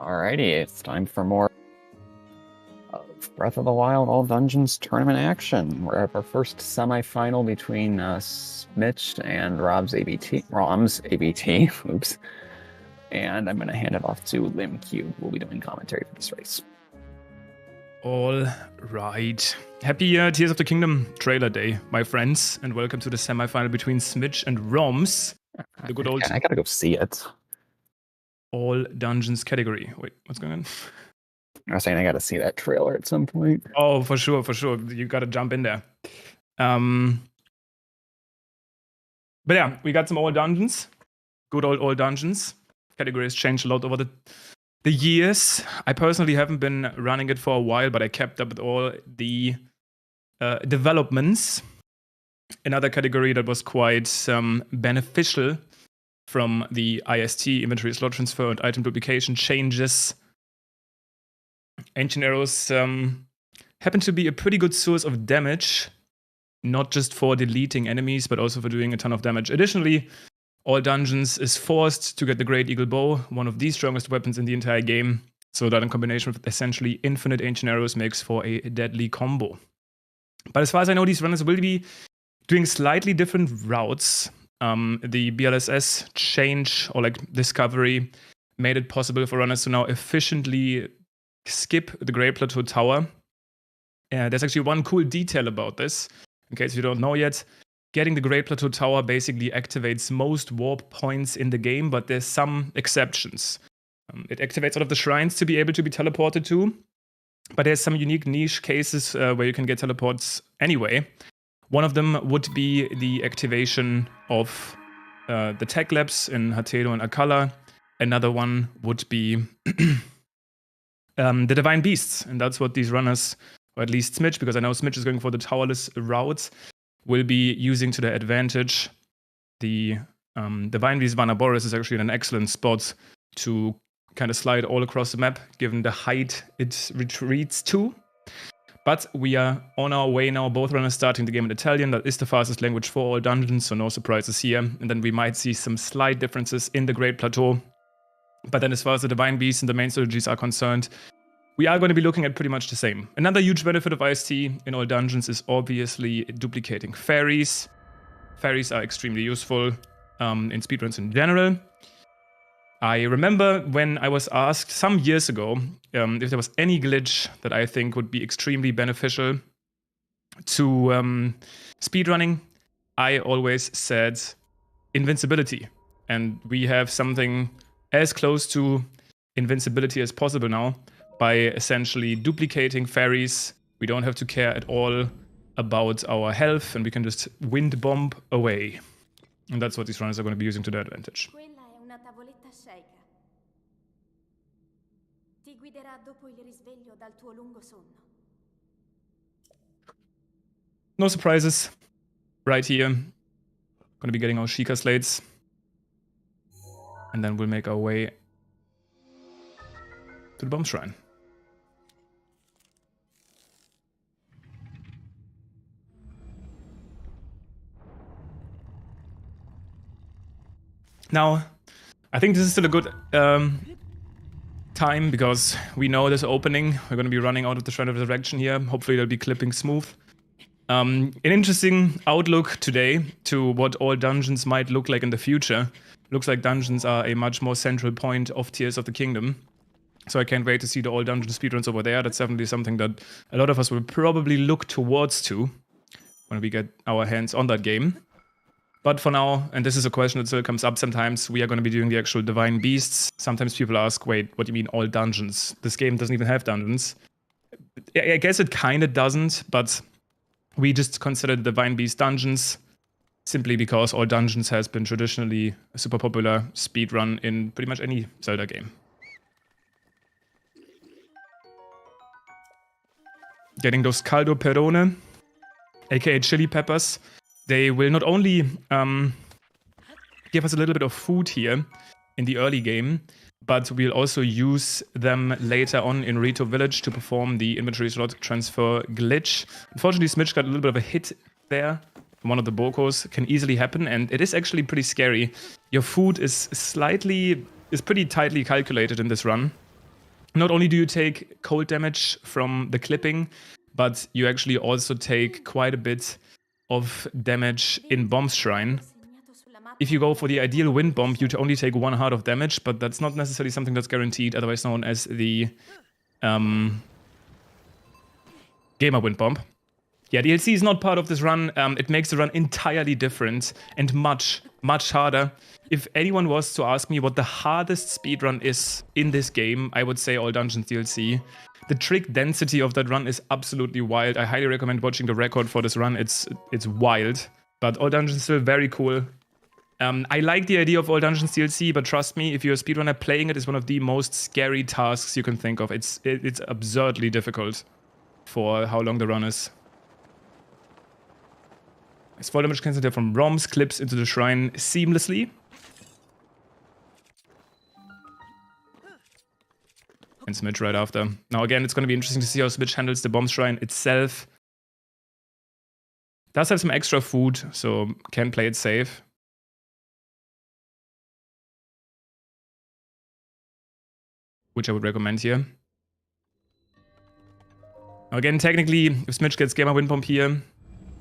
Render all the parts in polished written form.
Alrighty, it's time for more of Breath of the Wild All Dungeons tournament action. We're at our first semifinal between Smich and Rom's ABT. Oops. And I'm going to hand it off to LimQ, who will be doing commentary for this race. All right. Happy Tears of the Kingdom trailer day, my friends, and welcome to the semifinal between Smich and Roms. The good old I gotta go see it. All Dungeons category. Wait, what's going on? I was saying I gotta see that trailer at some point. Oh, for sure. You gotta jump in there. But yeah, we got some All Dungeons. Good old All Dungeons. Category has changed a lot over the years. I personally haven't been running it for a while, but I kept up with all the developments. Another category that was quite beneficial from the IST, inventory slot transfer, and item duplication changes. Ancient arrows happen to be a pretty good source of damage, not just for deleting enemies, but also for doing a ton of damage. Additionally, All Dungeons is forced to get the Great Eagle Bow, one of the strongest weapons in the entire game, so that in combination with essentially infinite ancient arrows makes for a deadly combo. But as far as I know, these runners will be doing slightly different routes. The BLSS change, or like discovery, made it possible for runners to now efficiently skip the Great Plateau Tower. There's actually one cool detail about this, in case you don't know yet. Getting the Great Plateau Tower basically activates most warp points in the game, but there's some exceptions. It activates all of the shrines to be able to be teleported to, but there's some unique niche cases where you can get teleports anyway. One of them would be the activation of the tech labs in Hateno and Akala. Another one would be the Divine Beasts, and that's what these runners, or at least Smich, because I know Smich is going for the towerless route, will be using to their advantage. The Divine Beast Vanaboris is actually in an excellent spot to kind of slide all across the map, given the height it retreats to. But we are on our way now, both runners starting the game in Italian. That is the fastest language for All Dungeons, so no surprises here. And then we might see some slight differences in the Great Plateau. But then as far as the Divine Beasts and the main strategies are concerned, we are going to be looking at pretty much the same. Another huge benefit of IST in All Dungeons is obviously duplicating fairies. Fairies are extremely useful in speedruns in general. I remember when I was asked some years ago if there was any glitch that I think would be extremely beneficial to speedrunning, I always said invincibility. And we have something as close to invincibility as possible now by essentially duplicating fairies. We don't have to care at all about our health, and we can just wind bomb away. And that's what these runners are going to be using to their advantage. No surprises. Right here. Going to be getting our Sheikah slates. And then we'll make our way to the bomb shrine. Now, I think this is still a good time, because we know there's an opening. We're going to be running out of the Shrine of Resurrection here. Hopefully they'll be clipping smooth. An interesting outlook today to what All Dungeons might look like in the future. Looks like dungeons are a much more central point of Tears of the Kingdom. So I can't wait to see the All Dungeon speedruns over there. That's definitely something that a lot of us will probably look towards to when we get our hands on that game. But for now, and this is a question that still comes up sometimes, we are going to be doing the actual Divine Beasts. Sometimes people ask, wait, what do you mean all dungeons? This game doesn't even have dungeons. I guess it kind of doesn't, but we just consider the Divine Beast dungeons simply because All Dungeons has been traditionally a super popular speedrun in pretty much any Zelda game. Getting those caldo perone, aka chili peppers. They will not only give us a little bit of food here in the early game, but we'll also use them later on in Rito Village to perform the inventory slot transfer glitch. Unfortunately, Smich got a little bit of a hit there. One of the Bokos can easily happen, and it is actually pretty scary. Your food is pretty tightly calculated in this run. not only do you take cold damage from the clipping, but you actually also take quite a bit of damage in Bomb's Shrine. If you go for the ideal wind bomb, you'd only take 1 heart of damage, but that's not necessarily something that's guaranteed, otherwise known as the gamer wind bomb. Yeah, DLC is not part of this run. It makes the run entirely different and much, much harder. If anyone was to ask me what the hardest speedrun is in this game, I would say All Dungeons DLC. The trick density of that run is absolutely wild. I highly recommend watching the record for this run. It's wild. But All Dungeons is still very cool. I like the idea of All Dungeons DLC, but trust me, if you're a speedrunner, playing it is one of the most scary tasks you can think of. It's absurdly difficult for how long the run is. As fall damage cancelled from ROMs clips into the shrine seamlessly. And Smich right after. Now again, it's going to be interesting to see how Smich handles the bomb shrine itself. Does have some extra food, so can play it safe. Which I would recommend here. Now again, technically, if Smich gets Gamer Wind Bomb here,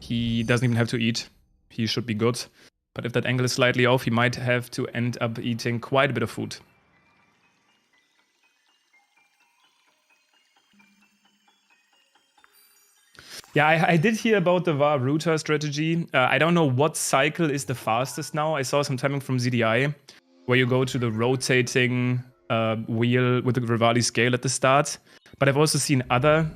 he doesn't even have to eat. He should be good. But if that angle is slightly off, he might have to end up eating quite a bit of food. Yeah, I did hear about the VAR router strategy. I don't know what cycle is the fastest now. I saw some timing from ZDI, where you go to the rotating wheel with the Rivali scale at the start. But I've also seen other...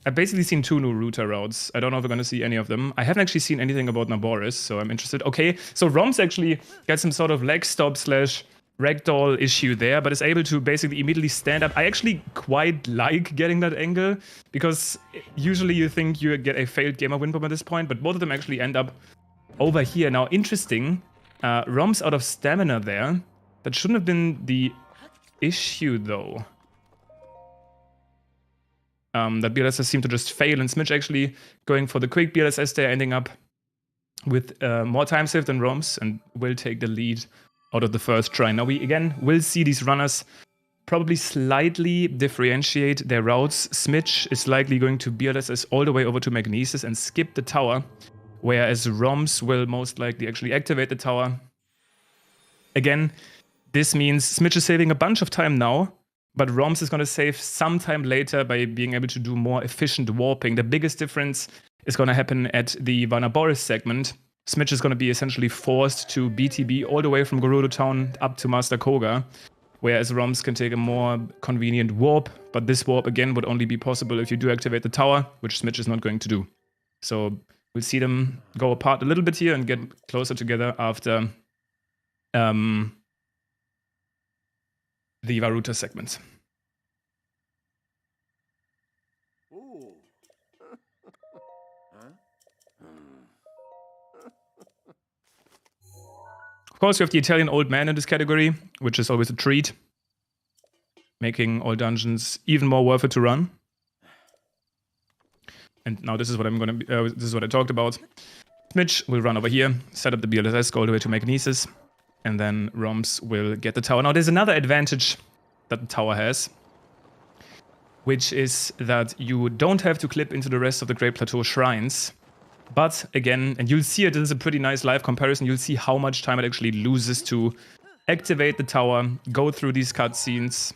I've basically seen 2 new router routes. I don't know if we're going to see any of them. I haven't actually seen anything about Naboris, so I'm interested. Okay, so Roms actually got some sort of leg stop / ragdoll issue there, but is able to basically immediately stand up. I actually quite like getting that angle, because usually you think you get a failed gamer win bomb at this point, but both of them actually end up over here. Now, interesting, Roms out of stamina there. That shouldn't have been the issue, though. That BLSS seemed to just fail, and Smich actually going for the quick BLSS there, ending up with more time save than Roms, and will take the lead out of the first try. Now we again will see these runners probably slightly differentiate their routes. Smich is likely going to BLSS all the way over to Magnesis and skip the tower, whereas Roms will most likely actually activate the tower. Again, this means Smich is saving a bunch of time now, but Roms is going to save some time later by being able to do more efficient warping. The biggest difference is going to happen at the Vanaboris segment. Smich is going to be essentially forced to BTB all the way from Gerudo Town up to Master Koga, whereas Roms can take a more convenient warp, but this warp again would only be possible if you do activate the tower, which Smich is not going to do. So we'll see them go apart a little bit here and get closer together after the Varuta segment. Of course, you have the Italian old man in this category, which is always a treat, making all dungeons even more worth it to run. And now this is what I'm gonna. This is what I talked about. Smich will run over here, set up the BLSS, go all the way to Magnesis, and then Roms will get the tower. Now, there's another advantage that the tower has, which is that you don't have to clip into the rest of the Great Plateau shrines. But again, and you'll see it, this is a pretty nice live comparison, you'll see how much time it actually loses to activate the tower, go through these cutscenes,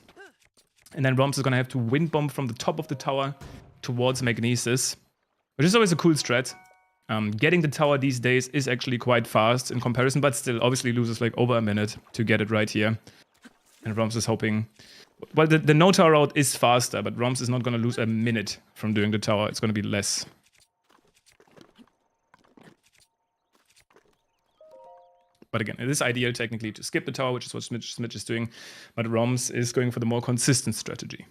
and then Roms is going to have to wind bomb from the top of the tower towards Magnesis, which is always a cool strat. Getting the tower these days is actually quite fast in comparison, but still obviously loses like over a minute to get it right here. And Roms is hoping... Well, the no tower route is faster, but Roms is not going to lose a minute from doing the tower. It's going to be less. But again, it is ideal technically to skip the tower, which is what Smich is doing. But Roms is going for the more consistent strategy.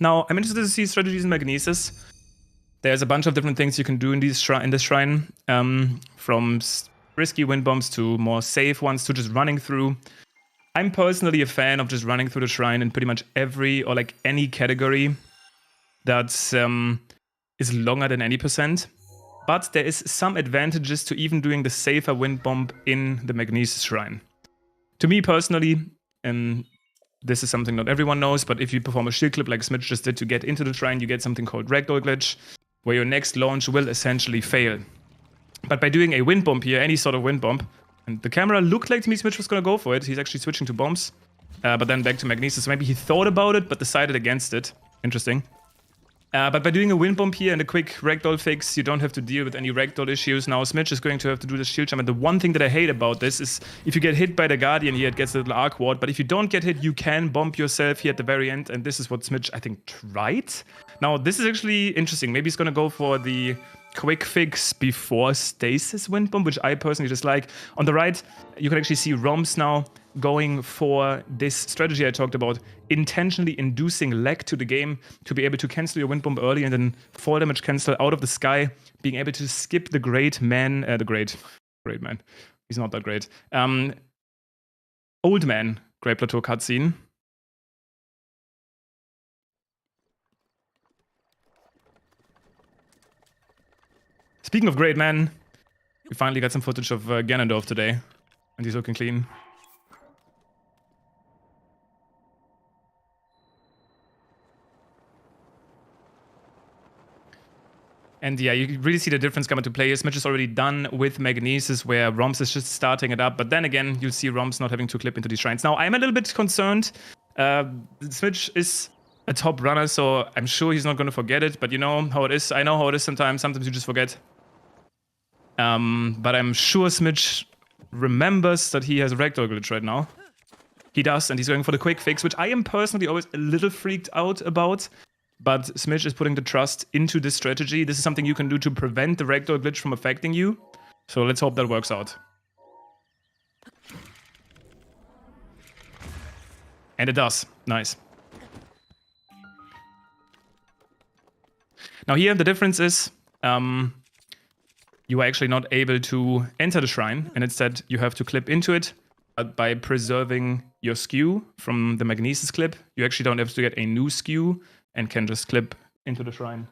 Now, I'm interested to see strategies in Magnesis. There's a bunch of different things you can do in this shrine, from risky wind bombs to more safe ones to just running through. I'm personally a fan of just running through the shrine in pretty much every or like any category. that is longer than any percent. But there is some advantages to even doing the safer wind bomb in the Magnesis Shrine. To me personally, this is something not everyone knows, but if you perform a shield clip like Smich just did to get into the shrine, you get something called Ragdoll Glitch, where your next launch will essentially fail. But by doing a wind bomb here, any sort of wind bomb, and the camera looked like to me Smich was gonna go for it. He's actually switching to bombs, but then back to Magnesis. Maybe he thought about it, but decided against it. Interesting. But by doing a wind bomb here and a quick ragdoll fix, you don't have to deal with any ragdoll issues. Now Smich is going to have to do the shield jump, and the one thing that I hate about this is if you get hit by the Guardian here, it gets a little arc ward, but if you don't get hit, you can bomb yourself here at the very end, and this is what Smich, I think, tried. Now, this is actually interesting. Maybe he's gonna go for the quick fix before stasis wind bomb, which I personally just like. On the right, you can actually see Roms now going for this strategy I talked about, intentionally inducing lag to the game to be able to cancel your wind bomb early and then fall damage cancel out of the sky, being able to skip the great man, great man, he's not that great, old man Great Plateau cutscene. Speaking of great man, we finally got some footage of Ganondorf today, and he's looking clean. And yeah, you really see the difference come into play. Smich is already done with Magnesis, where Roms is just starting it up. But then again, you'll see Roms not having to clip into these shrines. Now, I'm a little bit concerned. Smich is a top runner, so I'm sure he's not going to forget it. But you know how it is. I know how it is sometimes. Sometimes you just forget. But I'm sure Smich remembers that he has a ragdoll glitch right now. He does, and he's going for the quick fix, which I am personally always a little freaked out about. But Smich is putting the trust into this strategy. This is something you can do to prevent the ragdoll glitch from affecting you. So let's hope that works out. And it does. Nice. Now here, the difference is you are actually not able to enter the shrine, and instead you have to clip into it. But by preserving your skew from the Magnesis clip, you actually don't have to get a new skew and can just clip into the shrine.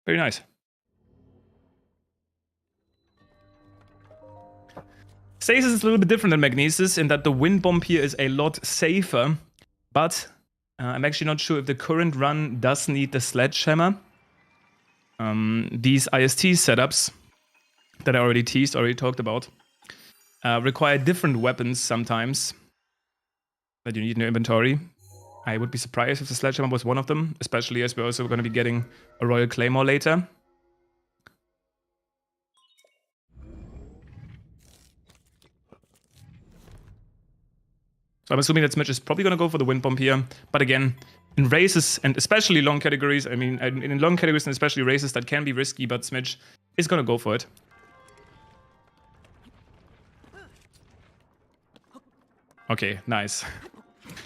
Very nice. Stasis is a little bit different than Magnesis in that the wind bomb here is a lot safer, but I'm actually not sure if the current run does need the sledgehammer. These IST setups that I already teased, already talked about, require different weapons sometimes that you need in your inventory. I would be surprised if the sledgehammer was one of them, especially as we're also going to be getting a Royal Claymore later. So I'm assuming that Smich is probably going to go for the wind bomb here. But again, in races, and especially long categories, I mean, in long categories and especially races, that can be risky, but Smich is going to go for it. Okay, nice.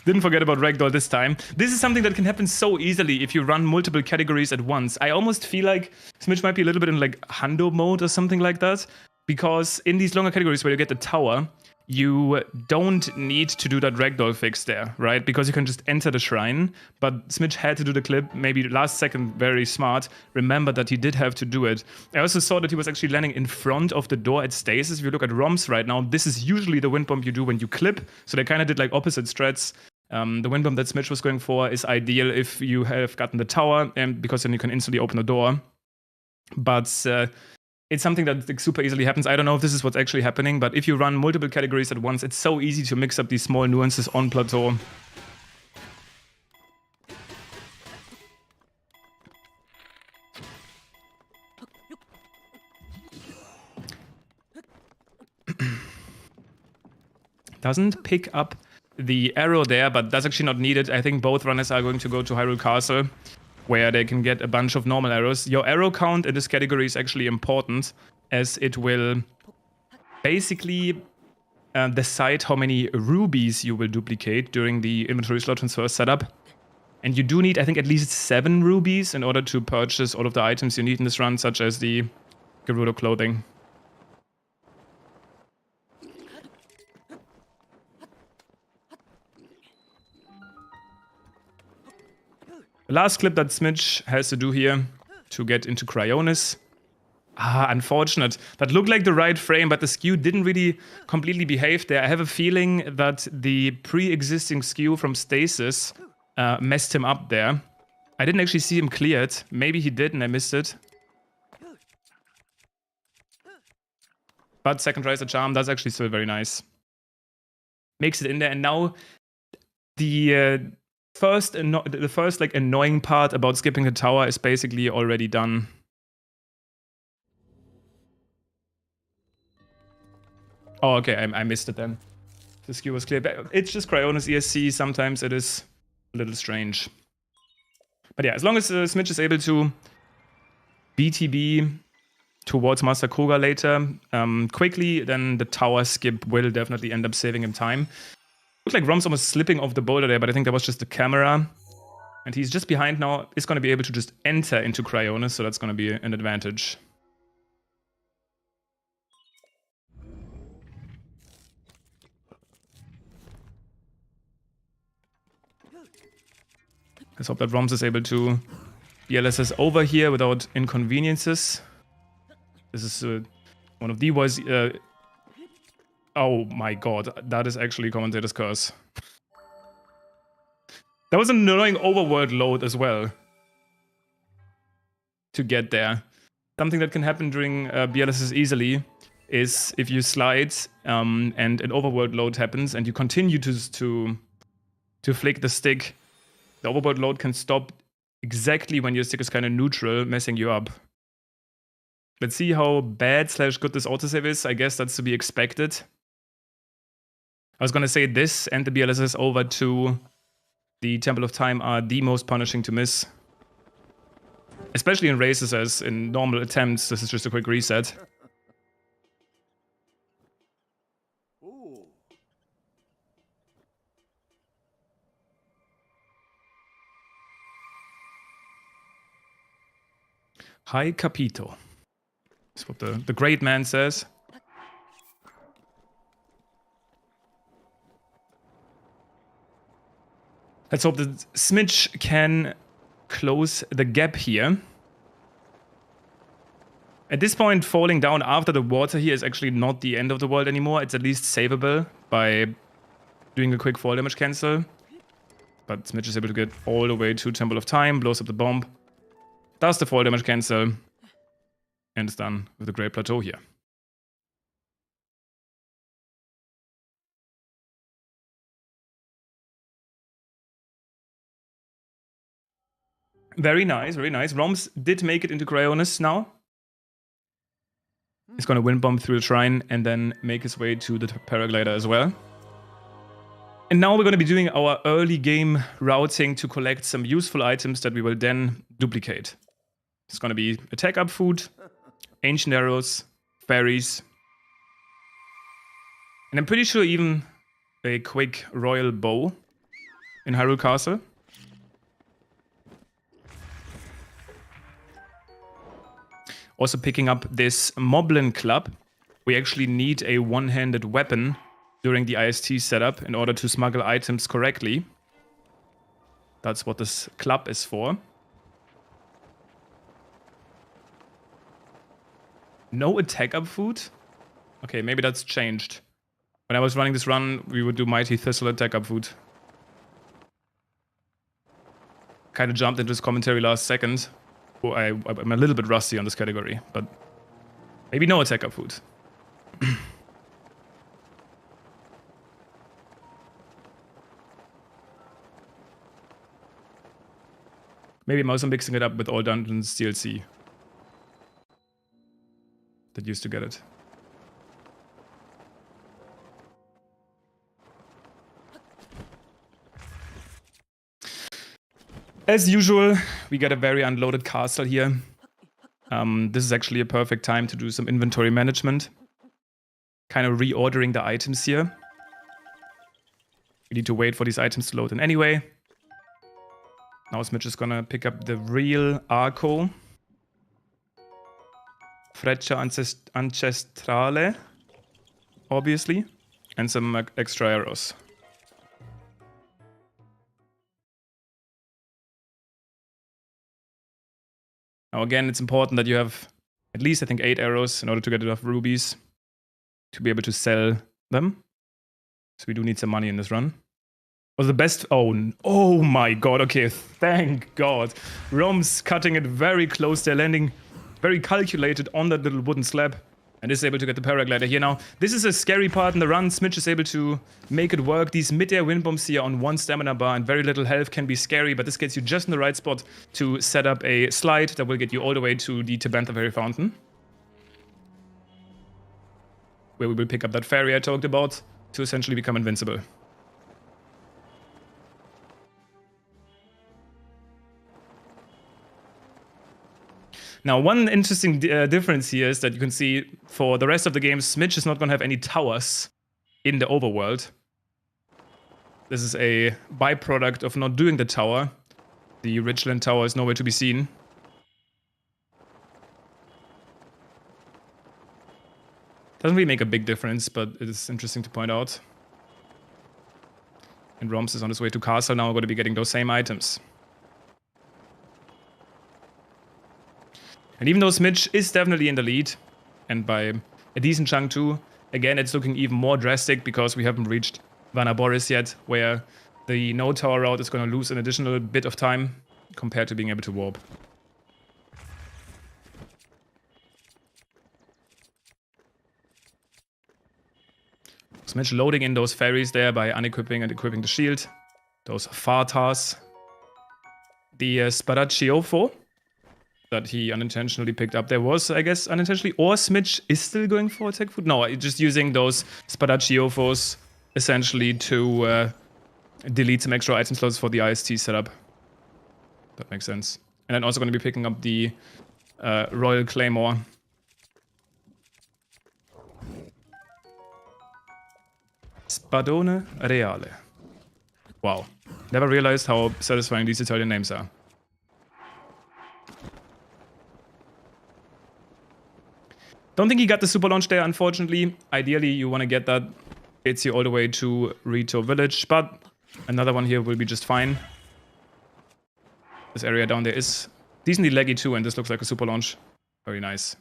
Didn't forget about Ragdoll this time. This is something that can happen so easily if you run multiple categories at once. I almost feel like Smich might be a little bit in like Hundo mode or something like that. Because in these longer categories where you get the tower, you don't need to do that ragdoll fix there, right? Because you can just enter the shrine. But Smich had to do the clip, maybe last second, very smart. Remember that he did have to do it. I also saw that he was actually landing in front of the door at stasis. If you look at ROMs right now, this is usually the wind bomb you do when you clip. So they kind of did like opposite strats. The wind bomb that Smich was going for is ideal if you have gotten the tower, and because then you can instantly open the door. But it's something that like, super easily happens. I don't know if this is what's actually happening, but if you run multiple categories at once, it's so easy to mix up these small nuances on plateau. Doesn't pick up the arrow there, but that's actually not needed. I think both runners are going to go to Hyrule Castle, where they can get a bunch of normal arrows. Your arrow count in this category is actually important, as it will basically decide how many rubies you will duplicate during the inventory slot transfer setup. And you do need, I think, at least 7 rubies in order to purchase all of the items you need in this run, such as the Gerudo clothing. The last clip that Smich has to do here to get into Cryonis. Ah, unfortunate. That looked like the right frame, but the skew didn't really completely behave there. I have a feeling that the pre-existing skew from Stasis messed him up there. I didn't actually see him cleared. Maybe he did and I missed it. But second tries a charm, that's actually still very nice. Makes it in there, and now the first like annoying part about skipping the tower is basically already done. Oh, okay, I missed it then. The skew was clear. It's just Cryonis ESC, sometimes it is a little strange. But yeah, as long as Smich is able to BTB towards Master Koga later quickly, then the tower skip will definitely end up saving him time. Looks like Rom's almost slipping off the boulder there, but I think that was just the camera. And he's just behind now, is going to be able to just enter into Cryonis, so that's going to be an advantage. Let's hope that Roms is able to BLSS over here without inconveniences. This is one of the worst... oh my god, that is actually Commentator's Curse. That was an annoying overworld load as well. To get there. Something that can happen during BLSS easily is if you slide and an overworld load happens and you continue to flick the stick, the overworld load can stop exactly when your stick is kind of neutral, messing you up. Let's see how bad / good this autosave is. I guess that's to be expected. I was gonna say this and the BLSS over to the Temple of Time are the most punishing to miss. Especially in races, as in normal attempts, this is just a quick reset. Hi, Capito. That's what the great man says. Let's hope that Smich can close the gap here. At this point, falling down after the water here is actually not the end of the world anymore. It's at least savable by doing a quick fall damage cancel. But Smich is able to get all the way to Temple of Time, blows up the bomb, does the fall damage cancel, and is done with the Great Plateau here. Very nice, very nice. Roms did make it into Cryonis now. He's going to wind bomb through the shrine and then make his way to the paraglider as well. And now we're going to be doing our early game routing to collect some useful items that we will then duplicate. It's going to be attack up food, ancient arrows, fairies, and I'm pretty sure even a quick royal bow in Hyrule Castle. Also picking up this Moblin Club. We actually need a one-handed weapon during the IST setup in order to smuggle items correctly. That's what this club is for. No attack up food? Okay, maybe that's changed. When I was running this run, we would do Mighty Thistle attack up food. Kind of jumped into this commentary last second. Oh, I'm a little bit rusty on this category, but maybe no attack up food. Maybe I'm also mixing it up with All Dungeons DLC. That used to get it. As usual, we get a very unloaded castle here. This is actually a perfect time to do some inventory management. Kind of reordering the items here. We need to wait for these items to load in anyway. Now Smich is gonna pick up the real Arco. Freccia Ancestrale, obviously. And some extra arrows. Now again, it's important that you have at least, I think, 8 arrows in order to get enough rubies to be able to sell them. So we do need some money in this run. Was the best. Oh my god. Okay, thank god. Rom's cutting it very close. They're landing very calculated on that little wooden slab and is able to get the paraglider here. Now, this is a scary part in the run. Smich is able to make it work. These mid-air wind bombs here on 1 stamina bar and very little health can be scary, but this gets you just in the right spot to set up a slide that will get you all the way to the Tabantha Fairy Fountain, where we will pick up that fairy I talked about to essentially become invincible. Now, one interesting difference here is that you can see for the rest of the game, Smich is not going to have any towers in the overworld. This is a byproduct of not doing the tower. The Richland Tower is nowhere to be seen. Doesn't really make a big difference, but it is interesting to point out. And Roms is on his way to Castle now, going to be getting those same items. And even though Smich is definitely in the lead, and by a decent chunk too, again, it's looking even more drastic because we haven't reached Vanna Boris yet, where the no tower route is going to lose an additional bit of time compared to being able to warp. Smich loading in those fairies there by unequipping and equipping the shield. Those Fartars. The Sparacciofo that he unintentionally picked up there was, I guess, unintentionally, or Smich is still going for attack food? No, just using those Sparacciofos essentially to delete some extra item slots for the IST setup. That makes sense. And then also going to be picking up the Royal Claymore. Spadone Reale. Wow. Never realized how satisfying these Italian names are. Don't think he got the super launch there, unfortunately. Ideally, you want to get that. Gets you all the way to Rito Village, but another one here will be just fine. This area down there is decently laggy too, and this looks like a super launch. Very nice.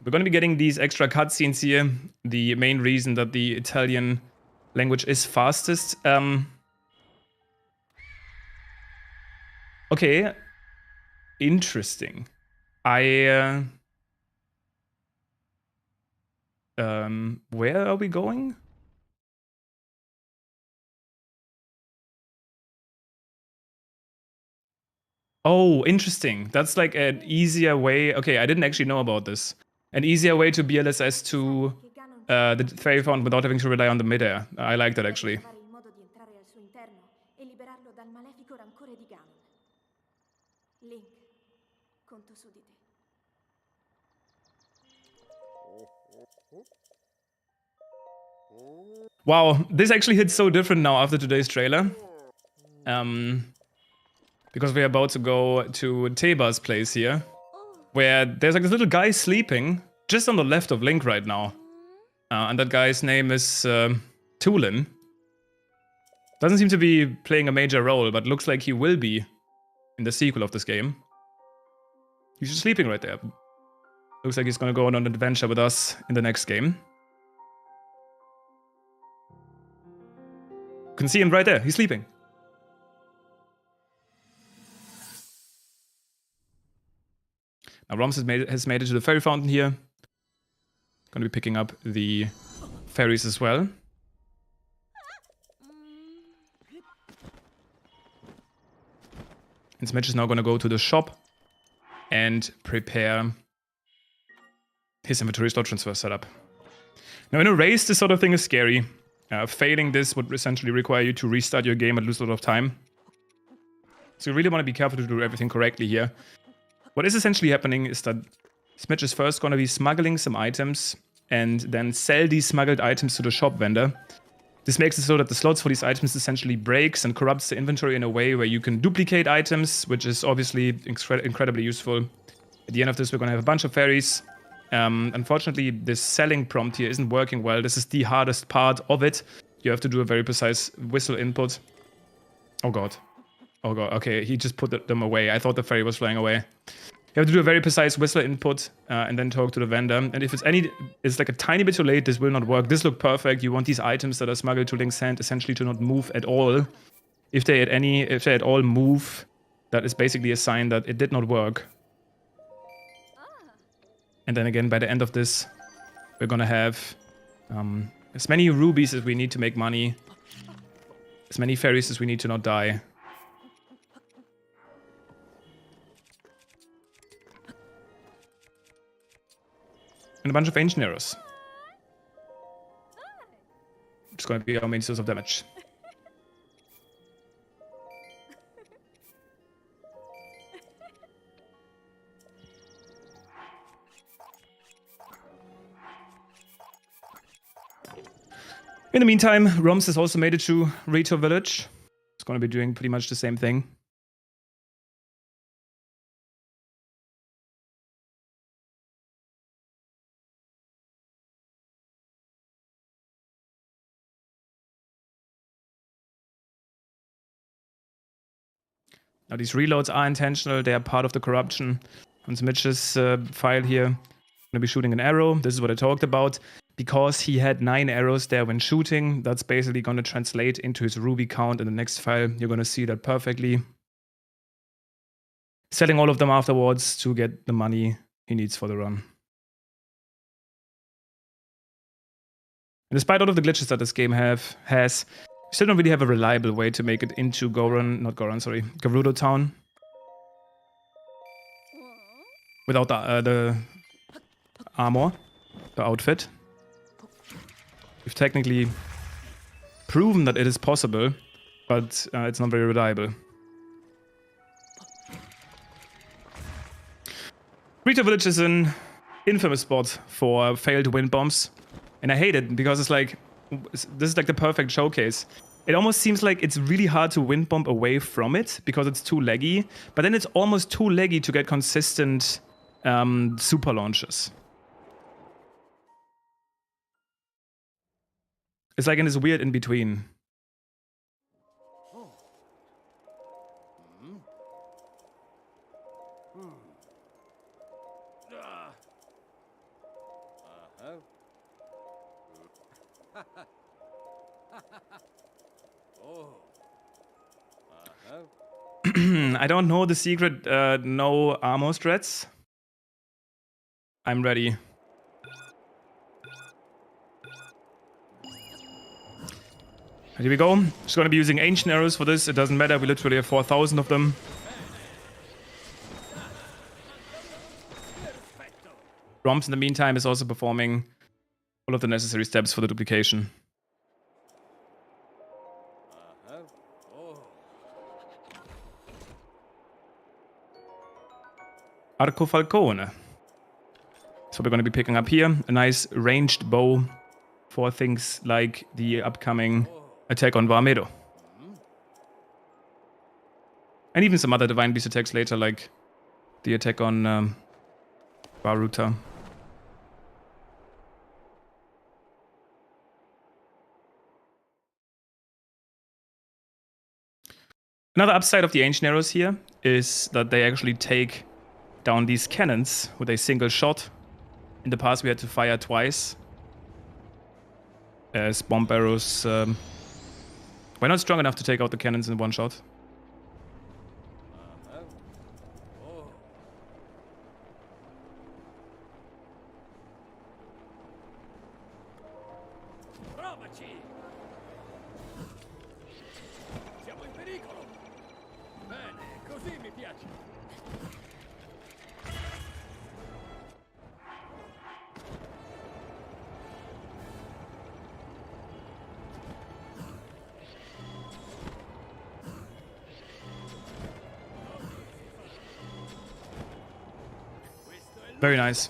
We're going to be getting these extra cutscenes here. The main reason that the Italian language is fastest. Okay. Interesting. Where are we going? Oh, interesting. That's like an easier way. Okay, I didn't actually know about this. An easier way to BLSS to the Fairy Fountain without having to rely on the midair. I like that actually. Wow, this actually hits so different now after today's trailer. Because we're about to go to Teba's place here, where there's like this little guy sleeping just on the left of Link right now. And that guy's name is Tulin. Doesn't seem to be playing a major role, but looks like he will be in the sequel of this game. He's just sleeping right there. Looks like he's gonna go on an adventure with us in the next game. You can see him right there. He's sleeping. Now Roms has made it to the fairy fountain here. Gonna be picking up the fairies as well. And Smich is now gonna go to the shop and prepare his inventory slot transfer setup. Now in a race, this sort of thing is scary. Failing this would essentially require you to restart your game and lose a lot of time. So you really want to be careful to do everything correctly here. What is essentially happening is that Smich is first going to be smuggling some items and then sell these smuggled items to the shop vendor. This makes it so that the slots for these items essentially breaks and corrupts the inventory in a way where you can duplicate items, which is obviously incredibly useful. At the end of this, we're going to have a bunch of fairies. Unfortunately, this selling prompt here isn't working well. This is the hardest part of it. You have to do a very precise whistle input. Oh god. Oh god. Okay, he just put them away. I thought the fairy was flying away. You have to do a very precise whistler input and then talk to the vendor. And if it's like a tiny bit too late, this will not work. This looked perfect. You want these items that are smuggled to Link's hand essentially to not move at all. If they at all move, that is basically a sign that it did not work. And then again, by the end of this, we're gonna have as many rubies as we need to make money, as many fairies as we need to not die. And a bunch of ancient arrows. It's gonna be our main source of damage. In the meantime, Roms has also made it to Rito Village. It's gonna be doing pretty much the same thing. Now these reloads are intentional, they are part of the corruption. On Smich's file here, I'm gonna be shooting an arrow. This is what I talked about. Because he had 9 arrows there when shooting, that's basically gonna translate into his ruby count in the next file. You're gonna see that perfectly. Selling all of them afterwards to get the money he needs for the run. And despite all of the glitches that this game has, we still don't really have a reliable way to make it into Gerudo Town. Without the armor, the outfit. We've technically proven that it is possible, but it's not very reliable. Rito Village is an infamous spot for failed wind bombs. And I hate it because it's like, this is like the perfect showcase. It almost seems like it's really hard to wind bomb away from it because it's too laggy. But then it's almost too laggy to get consistent super launches. It's like in this weird in-between. I don't know the secret no armor strats. I'm ready. Here we go. Just gonna be using ancient arrows for this. It doesn't matter, we literally have 4,000 of them. Roms in the meantime is also performing all of the necessary steps for the duplication. Arco Falcone. So we're going to be picking up here a nice ranged bow for things like the upcoming attack on Varmedo. And even some other Divine Beast attacks later, like the attack on Baruta. Another upside of the Ancient Arrows here is that they actually take down these cannons with a single shot. In the past we had to fire twice. As bomb arrows were not strong enough to take out the cannons in one shot. Very nice.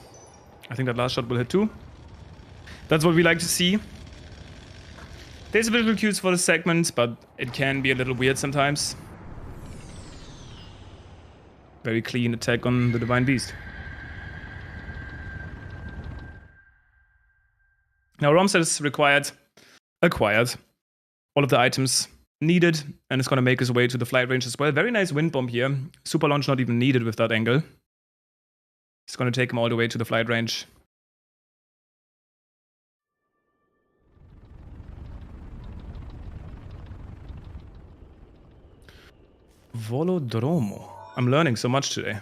I think that last shot will hit too. That's what we like to see. There's a bit of cues for the segment, but it can be a little weird sometimes. Very clean attack on the Divine Beast. Now Roms has acquired all of the items needed, and it's going to make his way to the flight range as well. Very nice wind bomb here. Super launch not even needed with that angle. It's going to take him all the way to the flight range. Volodromo. I'm learning so much today.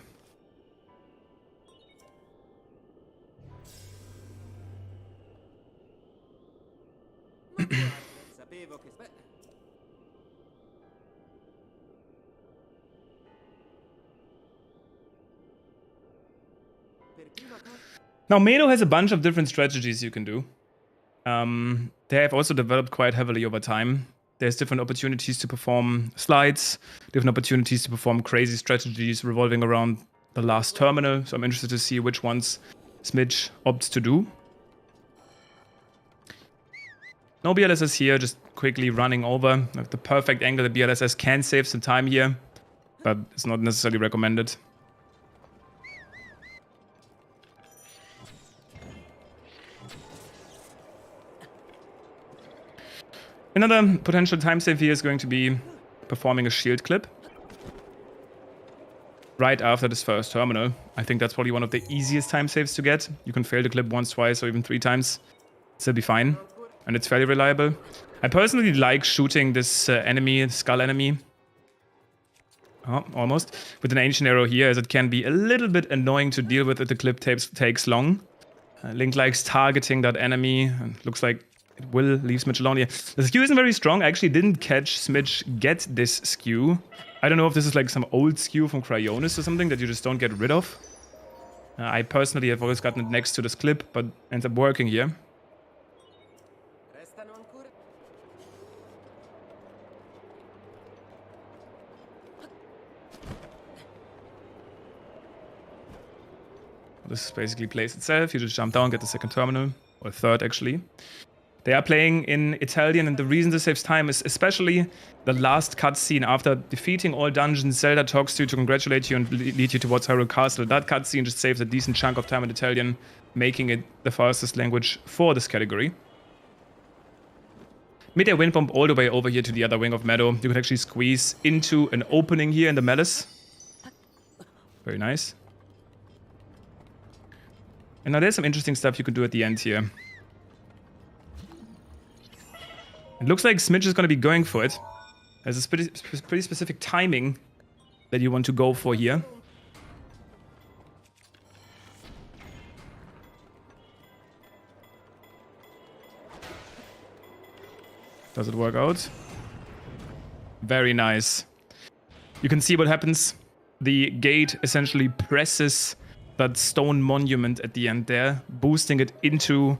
Now, Medo has a bunch of different strategies you can do. They have also developed quite heavily over time. There's different opportunities to perform slides, different opportunities to perform crazy strategies revolving around the last terminal. So I'm interested to see which ones Smich opts to do. No BLSS here, just quickly running over. The perfect angle, the BLSS can save some time here, but it's not necessarily recommended. Another potential time save here is going to be performing a shield clip right after this first terminal. I think that's probably one of the easiest time saves to get. You can fail the clip once, twice, or even 3 times. Still be fine. And it's fairly reliable. I personally like shooting this enemy, skull enemy. Oh, almost. With an ancient arrow here, as it can be a little bit annoying to deal with if the clip takes long. Link likes targeting that enemy. And looks like it will leave Smich alone here. The skew isn't very strong. I actually didn't catch Smich get this skew. I don't know if this is like some old skew from Cryonis or something that you just don't get rid of. I personally have always gotten it next to this clip, but ends up working here. This basically plays itself. You just jump down, get the second terminal, or third actually. They are playing in Italian, and the reason this saves time is especially the last cutscene. After defeating all dungeons, Zelda talks to you to congratulate you and lead you towards Hyrule Castle. That cutscene just saves a decent chunk of time in Italian, making it the fastest language for this category. Mid-air wind bomb all the way over here to the other wing of Meadow. You can actually squeeze into an opening here in the Malice. Very nice. And now there's some interesting stuff you can do at the end here. It looks like Smich is going to be going for it. There's a pretty specific timing that you want to go for here. Does it work out? Very nice. You can see what happens. The gate essentially presses that stone monument at the end there, boosting it into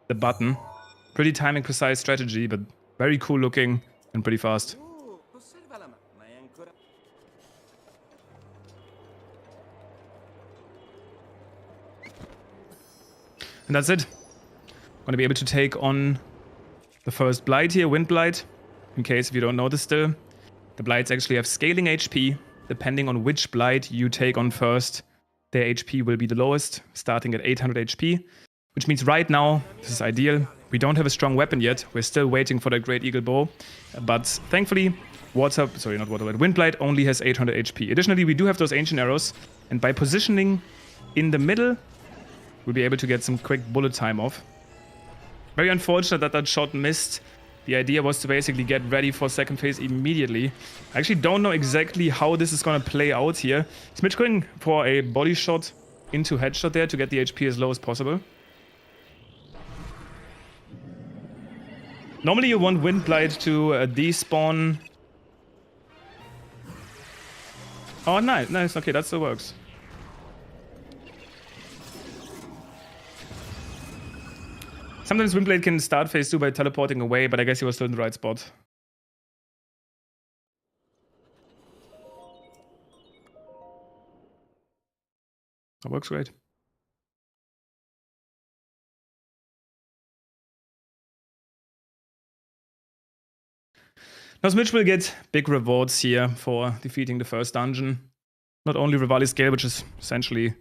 the button. Pretty timing precise strategy, but very cool looking and pretty fast. And that's it. Gonna be able to take on the first Blight here, Wind Blight. In case if you don't know this still. The Blights actually have scaling HP. Depending on which Blight you take on first, their HP will be the lowest, starting at 800 HP. Which means right now, this is ideal. We don't have a strong weapon yet. We're still waiting for that Great Eagle Bow. But thankfully, Wind Blight only has 800 HP. Additionally, we do have those ancient arrows. And by positioning in the middle, we'll be able to get some quick bullet time off. Very unfortunate that that shot missed. The idea was to basically get ready for second phase immediately. I actually don't know exactly how this is going to play out here. Smich going for a body shot into headshot there to get the HP as low as possible. Normally you want Wind Blight to despawn. Oh, nice. Okay, that still works. Sometimes Wind Blade can start phase 2 by teleporting away, but I guess he was still in the right spot. That works great. Now Smich will get big rewards here for defeating the first dungeon. Not only Rivali Scale, which is essentially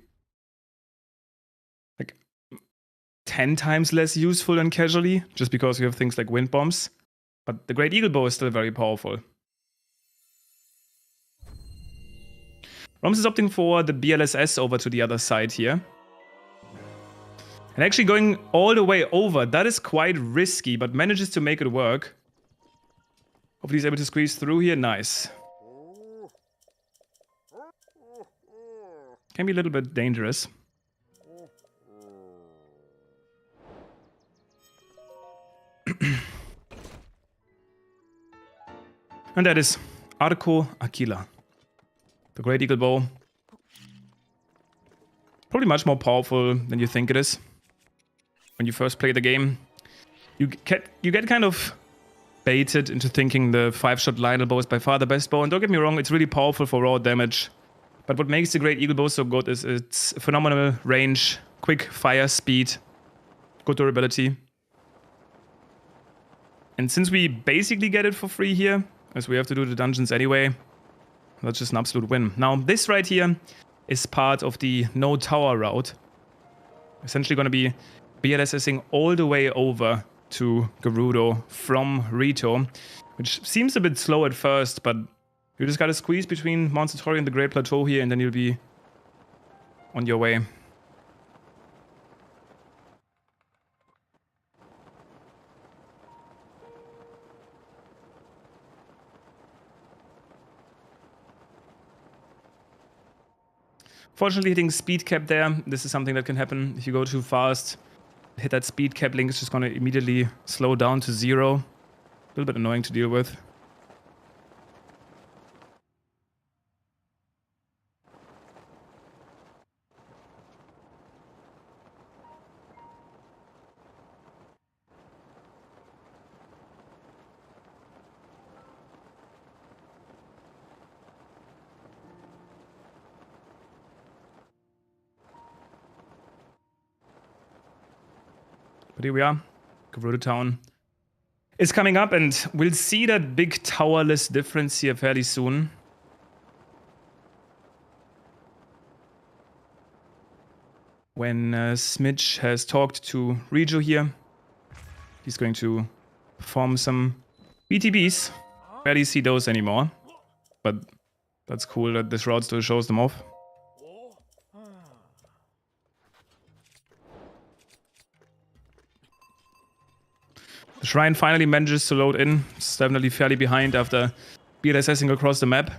like 10 times less useful than casually, just because you have things like wind bombs. But the Great Eagle Bow is still very powerful. Roms is opting for the BLSS over to the other side here. And actually going all the way over, that is quite risky, but manages to make it work. Hopefully he's able to squeeze through here. Nice. Can be a little bit dangerous. And that is Arco Aquila. The Great Eagle Bow. Probably much more powerful than you think it is. When you first play the game, you get kind of baited into thinking the 5-shot Lionel bow is by far the best bow. And don't get me wrong, it's really powerful for raw damage. But what makes the Great Eagle Bow so good is its phenomenal range, quick fire speed, good durability. And since we basically get it for free here, as we have to do the dungeons anyway, that's just an absolute win. Now, this right here is part of the no tower route. Essentially going to be BLSSing all the way over to Gerudo from Rito, which seems a bit slow at first, but you just gotta squeeze between Mount Satori and the Great Plateau here, and then you'll be on your way. Fortunately, hitting speed cap there, this is something that can happen if you go too fast. Hit that speed cap, Link is just going to immediately slow down to 0. A little bit annoying to deal with. But here we are. Gerudo Town is coming up, and we'll see that big towerless difference here fairly soon. When Smich has talked to Rijo here, he's going to perform some BTBs. Barely see those anymore, but that's cool that this route still shows them off. The shrine finally manages to load in. It's definitely fairly behind after BLSSing across the map.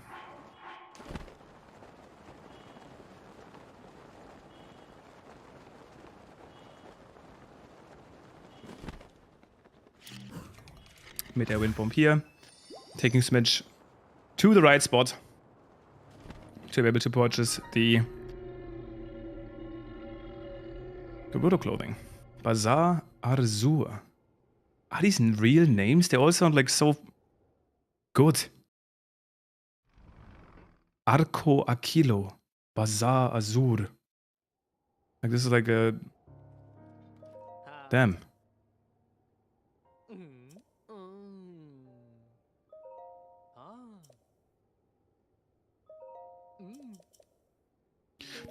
Mid-air wind bomb here. Taking Smich to the right spot to be able to purchase the Gerudo clothing. Bazaar Arzur. Are these real names? They all sound like so good. Arco Aquilo. Bazaar Azur. Like this is like a... Damn.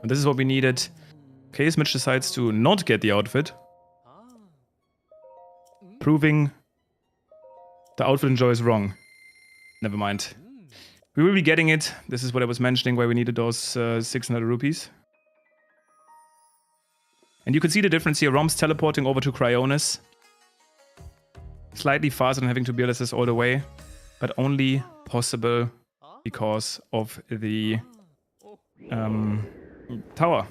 And this is what we needed. Okay, Smich decides to not get the outfit. Proving the outfit enjoy is wrong. Never mind. We will be getting it. This is what I was mentioning, where we needed those 600 rupees. And you can see the difference here. Rom's teleporting over to Cryonis. Slightly faster than having to BLSS all the way, but only possible because of the tower.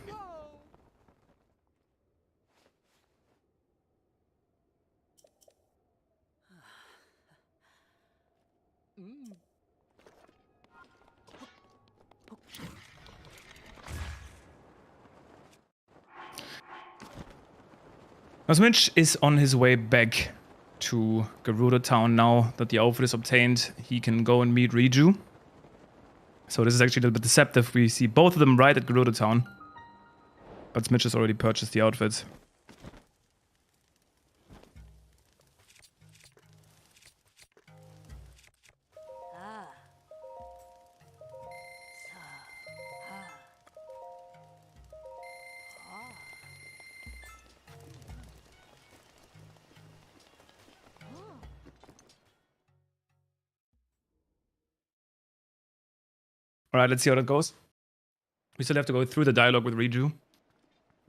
Now Smich is on his way back to Gerudo Town now that the outfit is obtained. He can go and meet Riju. So this is actually a little bit deceptive. We see both of them right at Gerudo Town. But Smich has already purchased the outfits. All right, let's see how that goes. We still have to go through the dialogue with Riju.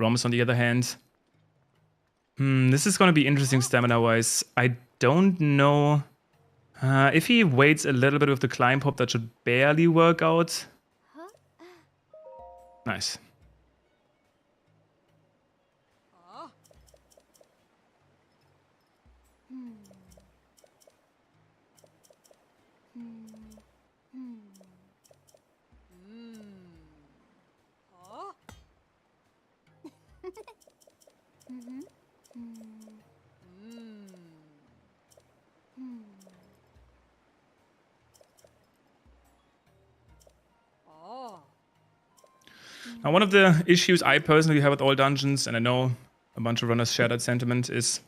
Roms, on the other hand. This is going to be interesting stamina-wise. I don't know. If he waits a little bit with the climb hop, that should barely work out. Nice. Now, one of the issues I personally have with all dungeons, and I know a bunch of runners share that sentiment, is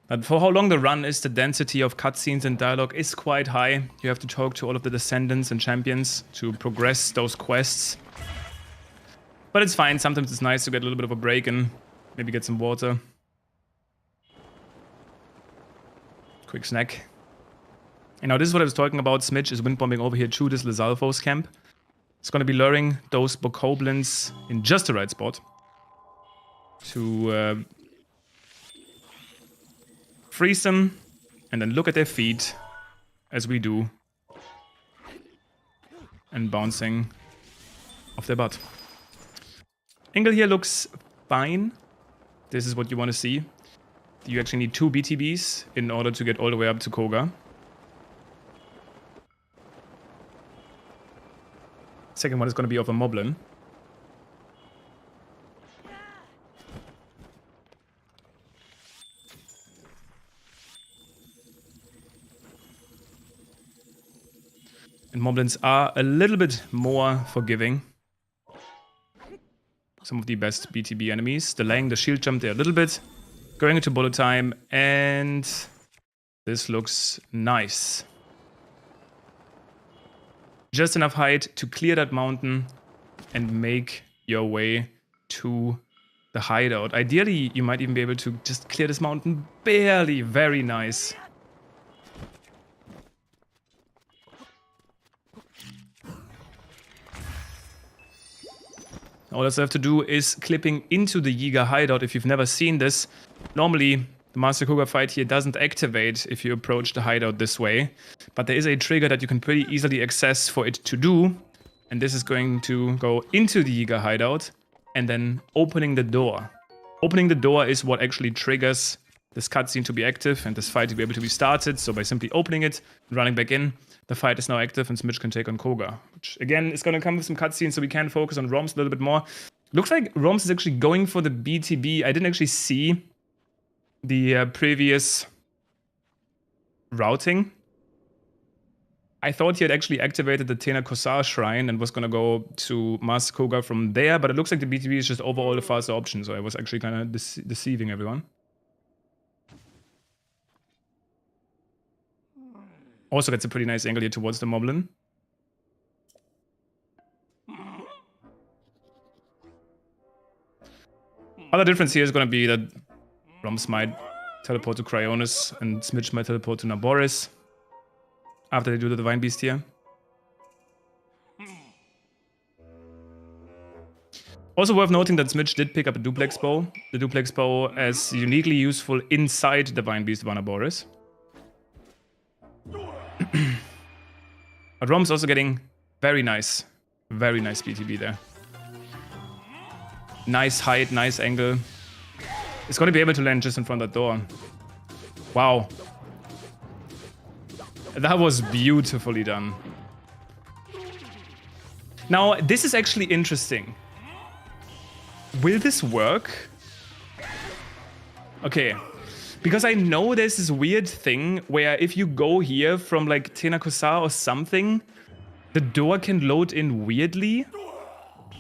that for how long the run is, the density of cutscenes and dialogue is quite high. You have to talk to all of the descendants and champions to progress those quests. But it's fine, sometimes it's nice to get a little bit of a break and maybe get some water. Quick snack. And now this is what I was talking about. Smich is wind bombing over here to this Lizalfo's camp. It's going to be luring those bokoblins in just the right spot to freeze them and then look at their feet as we do and bouncing off their butt. Angle here looks fine. This is what you want to see. You actually need 2 BTBs in order to get all the way up to Koga. Second one is going to be over Moblin. And Moblins are a little bit more forgiving. Some of the best BTB enemies. Delaying the shield jump there a little bit. Going into bullet time, and this looks nice. Just enough height to clear that mountain and make your way to the hideout. Ideally, you might even be able to just clear this mountain barely. Very nice. All I have to do is clipping into the Yiga hideout. If you've never seen this, normally the Master Koga fight here doesn't activate if you approach the hideout this way. But there is a trigger that you can pretty easily access for it to do. And this is going to go into the Yiga hideout and then opening the door. Opening the door is what actually triggers this cutscene to be active and this fight to be able to be started. So by simply opening it and running back in, the fight is now active and Smich can take on Koga. Which again is going to come with some cutscenes so we can focus on Roms a little bit more. Looks like Roms is actually going for the BTB. I didn't actually see the previous routing. I thought he had actually activated the Tena Kosar shrine and was going to go to Master Koga from there, but it looks like the BTB is just overall the faster option, so I was actually kind of deceiving everyone. Also gets a pretty nice angle here towards the Moblin. Other difference here is going to be that Roms might teleport to Cryonis and Smich might teleport to Naboris after they do the Divine Beast here. Also worth noting that Smich did pick up a duplex bow. The duplex bow is uniquely useful inside Divine Beast of Naboris. But Rom's also getting very nice BTB there. Nice height, nice angle. It's going to be able to land just in front of that door. Wow. That was beautifully done. Now, this is actually interesting. Will this work? Okay. Because I know there's this weird thing where if you go here from like Tena Kosar or something, the door can load in weirdly,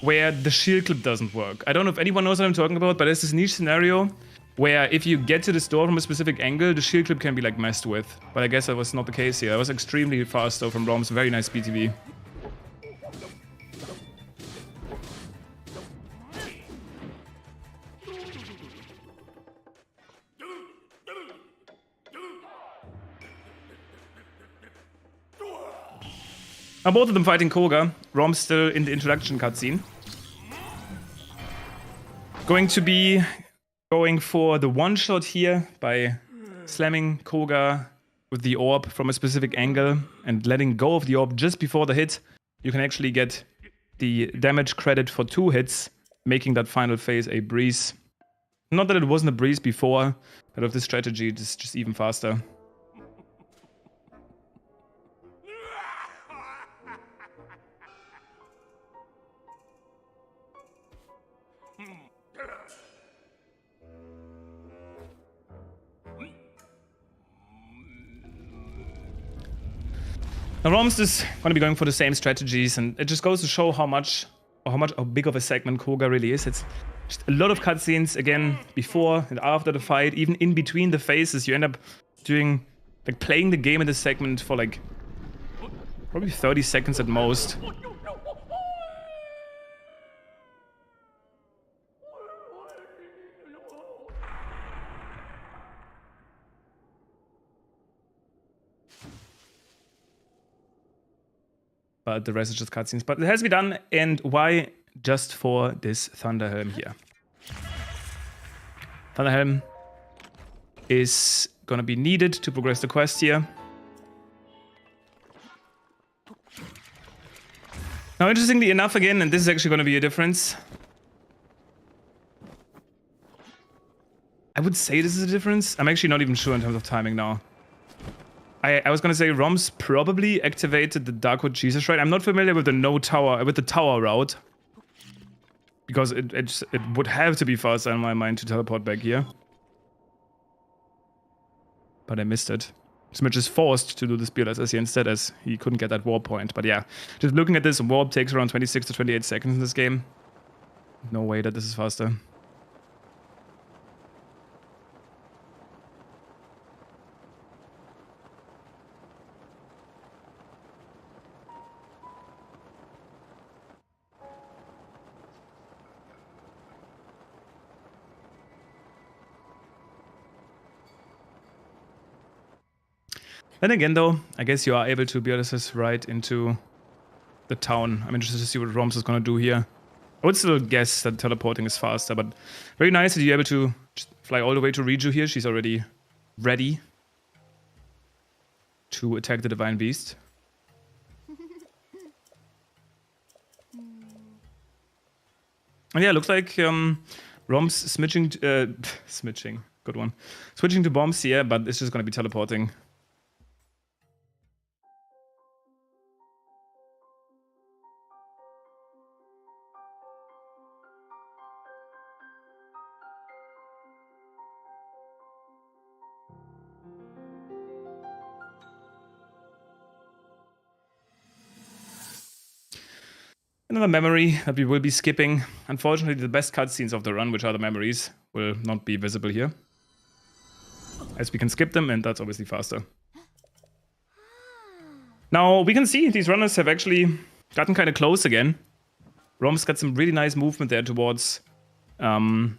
where the shield clip doesn't work. I don't know if anyone knows what I'm talking about, but there's this niche scenario where if you get to this door from a specific angle, the shield clip can be like messed with. But I guess that was not the case here. That was extremely fast though from Roms. Very nice BTB. Now both of them fighting Koga. Rom's still in the introduction cutscene. Going to be going for the one-shot here by slamming Koga with the orb from a specific angle and letting go of the orb just before the hit. You can actually get the damage credit for 2 hits, making that final phase a breeze. Not that it wasn't a breeze before, but with this strategy, it's just even faster. Now Roms is going to be going for the same strategies, and it just goes to show how big of a segment Koga really is. It's just a lot of cutscenes, again, before and after the fight, even in between the phases. You end up doing, like, playing the game in this segment for, like, probably 30 seconds at most. But the rest is just cutscenes. But it has to be done, and why? Just for this Thunderhelm here. Thunderhelm is gonna be needed to progress the quest here. Now, interestingly enough, again, and this is actually gonna be a difference. I would say this is a difference. I'm actually not even sure in terms of timing now. I was gonna say Roms probably activated the Darkwood Jesus Rite. I'm not familiar with the tower route. Because it would have to be faster in my mind to teleport back here. But I missed it. Smich is forced to do the Spearless SC instead, as he couldn't get that warp point. But yeah, just looking at this, warp takes around 26 to 28 seconds in this game. No way that this is faster. Then again, though, I guess you are able to build this right into the town. I'm interested to see what Roms is going to do here. I would still guess that teleporting is faster, but very nice that you're able to just fly all the way to Riju here. She's already ready to attack the Divine Beast. And yeah, looks like Roms switching to bombs here, but it's just going to be teleporting. Another memory that we will be skipping. Unfortunately, the best cutscenes of the run, which are the memories, will not be visible here. As we can skip them, and that's obviously faster. Now, we can see these runners have actually gotten kind of close again. Rom's got some really nice movement there towards Koga.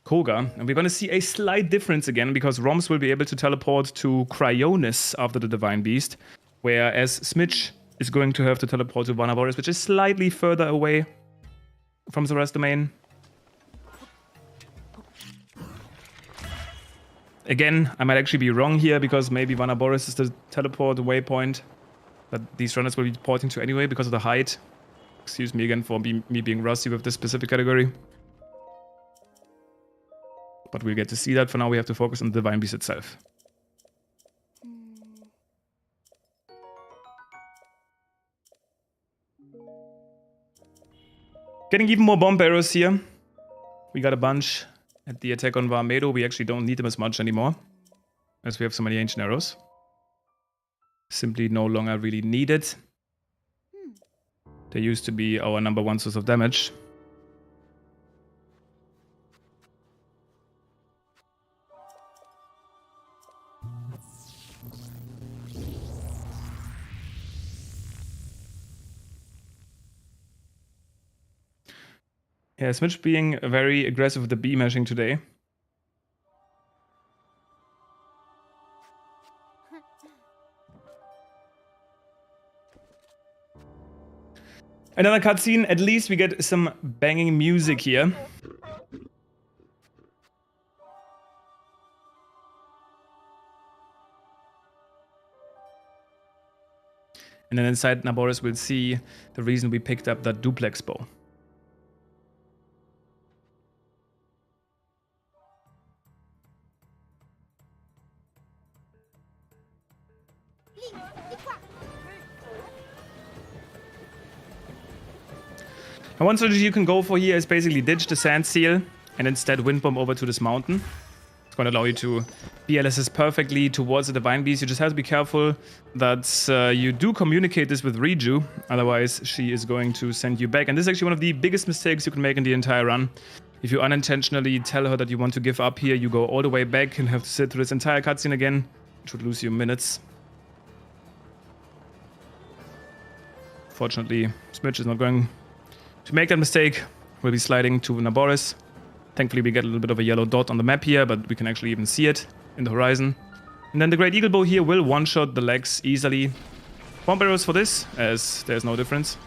And we're going to see a slight difference again, because Roms will be able to teleport to Cryonis after the Divine Beast, whereas Smich is going to have to teleport to Vanaboris, which is slightly further away from the rest domain. Again, I might actually be wrong here, because maybe Vanaboris is the teleport waypoint that these runners will be porting to anyway because of the height. Excuse me again for me being rusty with this specific category. But we'll get to see that. For now, we have to focus on the Divine Beast itself. Getting even more bomb arrows here. We got a bunch at the attack on Varmedo. We actually don't need them as much anymore, as we have so many ancient arrows. Simply no longer really needed. They used to be our #1 source of damage. Yeah, Smich being very aggressive with the B mashing today. Another cutscene. At least we get some banging music here. And then inside Naboris we'll see the reason we picked up that duplex bow. Now one strategy you can go for here is basically ditch the sand seal and instead wind bomb over to this mountain. It's going to allow you to BLSS perfectly towards the Divine Beast. You just have to be careful that you do communicate this with Riju, otherwise she is going to send you back. And this is actually one of the biggest mistakes you can make in the entire run. If you unintentionally tell her that you want to give up here, you go all the way back and have to sit through this entire cutscene again, which would lose you minutes. Fortunately, Smich is not going to make that mistake. We'll be sliding to Naboris. Thankfully, we get a little bit of a yellow dot on the map here, but we can actually even see it in the horizon. And then the Great Eagle Bow here will one-shot the legs easily. Bomb arrows for this, as there's no difference.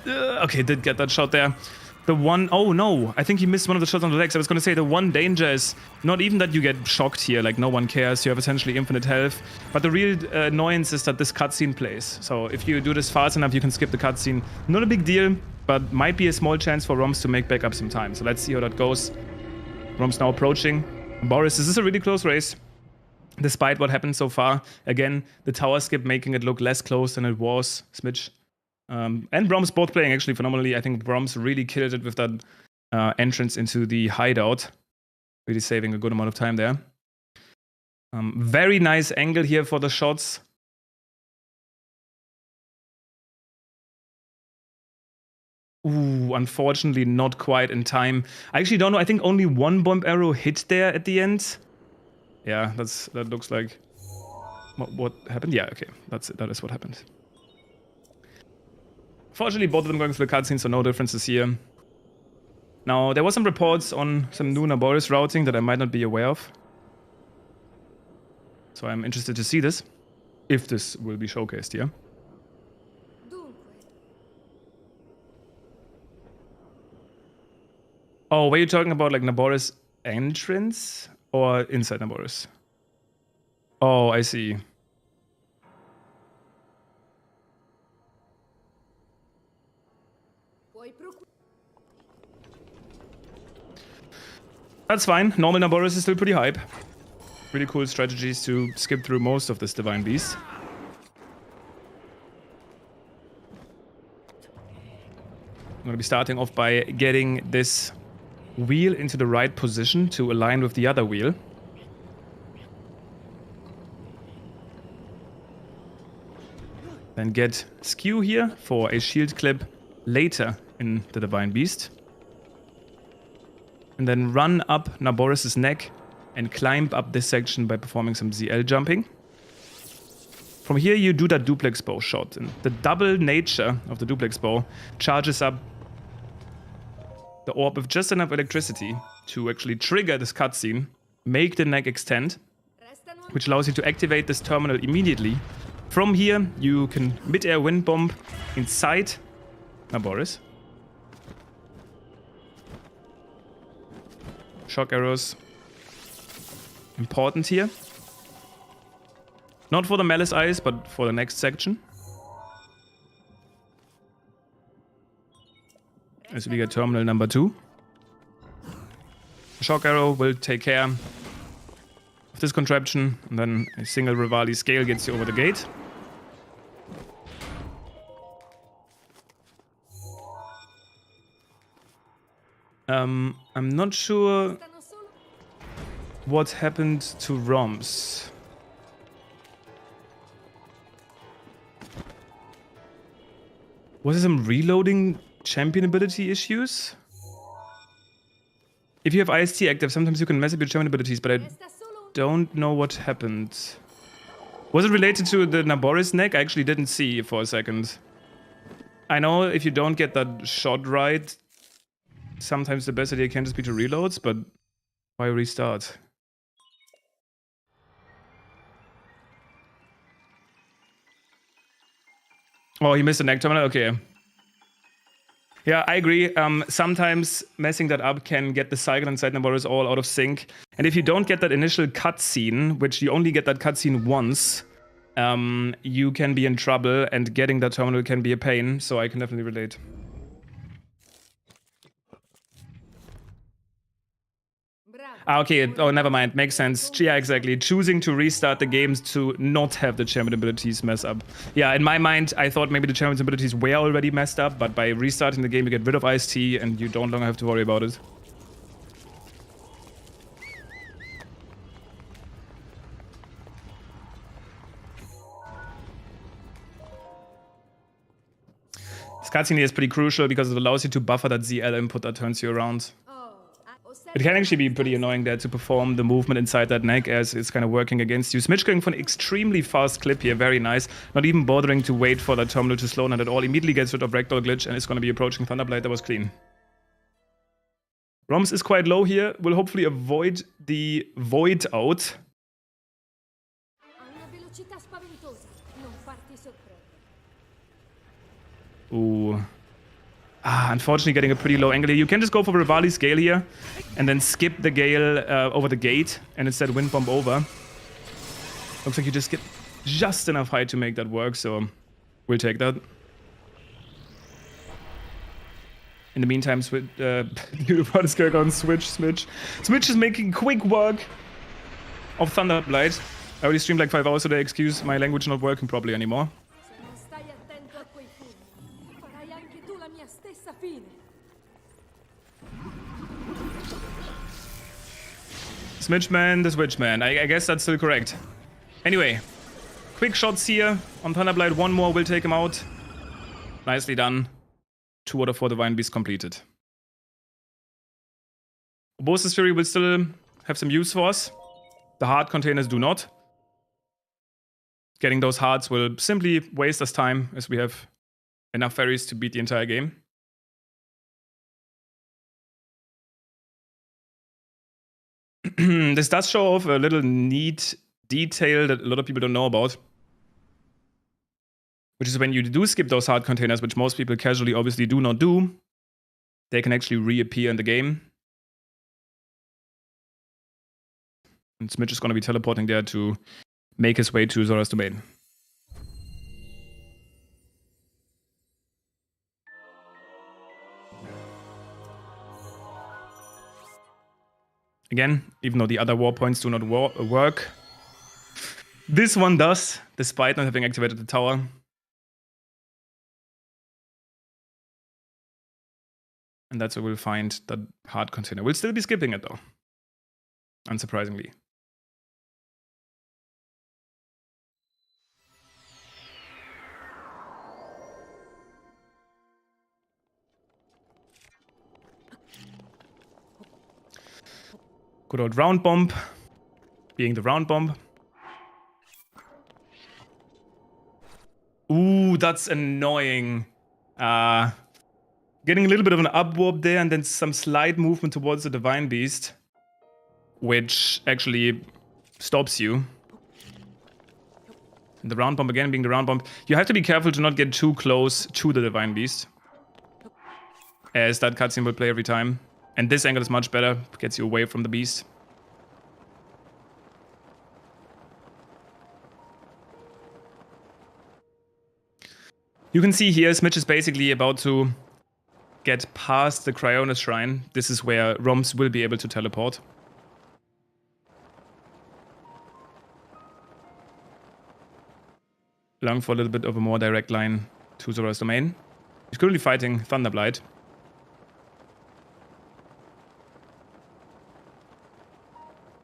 Okay, did get that shot there. The one... Oh, no. I think he missed one of the shots on the legs. I was going to say the one danger is not even that you get shocked here. Like, no one cares. You have essentially infinite health. But the real annoyance is that this cutscene plays. So if you do this fast enough, you can skip the cutscene. Not a big deal, but might be a small chance for Roms to make back up some time. So let's see how that goes. Roms now approaching. Boris, this is a really close race. Despite what happened so far. Again, the tower skip making it look less close than it was. Smich. And Broms both playing actually phenomenally. I think Broms really killed it with that entrance into the hideout. Really saving a good amount of time there. Very nice angle here for the shots. Ooh, unfortunately not quite in time. I actually don't know. I think only one bomb arrow hit there at the end. Yeah, that looks like... What happened? Yeah, okay. That is what happened. Fortunately, both of them going through the cutscene, so no differences here. Now, there was some reports on some new Naboris routing that I might not be aware of. So I'm interested to see this, if this will be showcased here. Oh, were you talking about like Naboris entrance or inside Naboris? Oh, I see. That's fine. Normal Naboris is still pretty hype. Really cool strategies to skip through most of this Divine Beast. I'm going to be starting off by getting this wheel into the right position to align with the other wheel. Then get skew here for a shield clip later in the Divine Beast. And then run up Naboris' neck and climb up this section by performing some ZL jumping. From here you do that duplex bow shot, and the double nature of the duplex bow charges up the orb with just enough electricity to actually trigger this cutscene, make the neck extend, which allows you to activate this terminal immediately. From here you can mid-air wind bomb inside Naboris. Shock arrows. Important here. Not for the Malice Eyes, but for the next section. As we get terminal number 2. Shock arrow will take care of this contraption, and then a single Rivali scale gets you over the gate. I'm not sure what happened to Roms. Was there some reloading champion ability issues? If you have IST active, sometimes you can mess up your champion abilities, but I don't know what happened. Was it related to the Naboris neck? I actually didn't see for a second. I know if you don't get that shot right, sometimes the best idea can just be to reloads, but why restart? Oh, he missed the neck terminal? Okay. Yeah, I agree. Sometimes messing that up can get the cycle inside the borders all out of sync. And if you don't get that initial cutscene, which you only get that cutscene once, you can be in trouble, and getting that terminal can be a pain, so I can definitely relate. Okay, oh, never mind. Makes sense. Yeah, exactly. Choosing to restart the games to not have the champion abilities mess up. Yeah, in my mind, I thought maybe the champion's abilities were already messed up, but by restarting the game, you get rid of IST, and you don't longer have to worry about it. This cutscene is pretty crucial because it allows you to buffer that ZL input that turns you around. It can actually be pretty annoying there to perform the movement inside that neck as it's kind of working against you. Smich going for an extremely fast clip here, very nice. Not even bothering to wait for that terminal to slow down at all. Immediately gets rid of Ragdoll Glitch and is going to be approaching Thunderblade. That was clean. Roms is quite low here. Will hopefully avoid the Void out. Ooh. Unfortunately getting a pretty low angle here. You can just go for Rivali's Gale here and then skip the Gale over the gate and instead Wind Bomb over. Looks like you just get just enough height to make that work, so we'll take that. In the meantime, Rivali's Gale on Smich. Smich is making quick work of Thunderblade. I already streamed like 5 hours today, excuse my language not working properly anymore. Smitchman, the Switchman. I guess that's still correct. Anyway, quick shots here on Thunderblade. One more will take him out. Nicely done. 2 out of 4 Divine Beasts completed. Obose's Fury will still have some use for us. The heart containers do not. Getting those hearts will simply waste us time as we have enough fairies to beat the entire game. This does show off a little neat detail that a lot of people don't know about. Which is when you do skip those heart containers, which most people casually obviously do not do, they can actually reappear in the game. And Smich is going to be teleporting there to make his way to Zora's Domain. Again, even though the other war points do not work, this one does, despite not having activated the tower. And that's where we'll find that heart container. We'll still be skipping it though, unsurprisingly. Good old round bomb, being the round bomb. Ooh, that's annoying. Getting a little bit of an upwarp there and then some slight movement towards the Divine Beast, which actually stops you. And the round bomb again being the round bomb. You have to be careful to not get too close to the Divine Beast, as that cutscene will play every time. And this angle is much better, gets you away from the beast. You can see here, Smich is basically about to get past the Cryonis Shrine. This is where Roms will be able to teleport. Allowing for a little bit of a more direct line to Zora's Domain. He's currently fighting Thunderblight.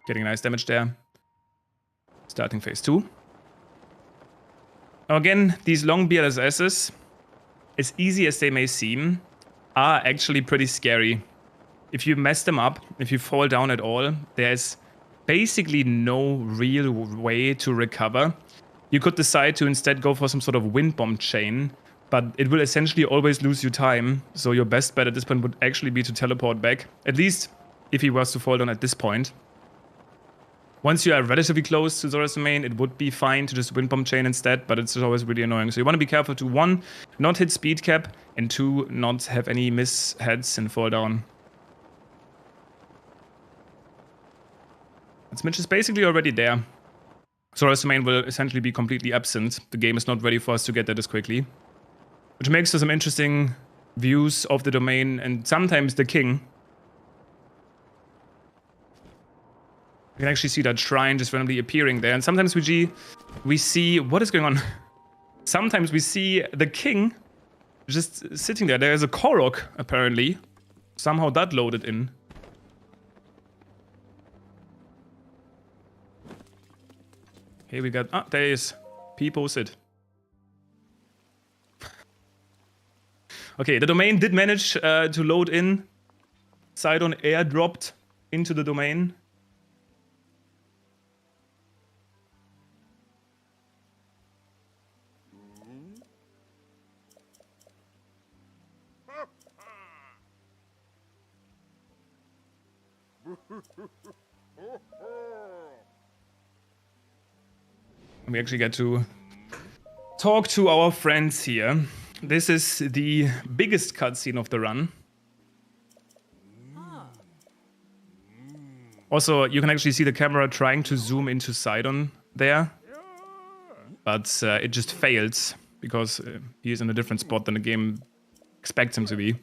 Getting nice damage there. Starting phase 2. Now again, these long BLSSs, as easy as they may seem, are actually pretty scary. If you mess them up, if you fall down at all, there's basically no real way to recover. You could decide to instead go for some sort of wind bomb chain, but it will essentially always lose you time, so your best bet at this point would actually be to teleport back, at least if he was to fall down at this point. Once you are relatively close to Zora's domain, it would be fine to just wind bomb chain instead, but it's always really annoying. So you want to be careful to 1, not hit speed cap, and 2, not have any misheads and fall down. And Smich is basically already there. Zora's domain will essentially be completely absent. The game is not ready for us to get that as quickly. Which makes for some interesting views of the domain and sometimes the king. You can actually see that shrine just randomly appearing there. And sometimes we see... What is going on? Sometimes we see the king just sitting there. There is a Korok, apparently. Somehow that loaded in. Here we got... Ah, there is. P posted. Okay, the domain did manage to load in. Sidon airdropped into the domain. We actually get to talk to our friends here. This is the biggest cutscene of the run. Also, you can actually see the camera trying to zoom into Sidon there. But it just fails because he is in a different spot than the game expects him to be.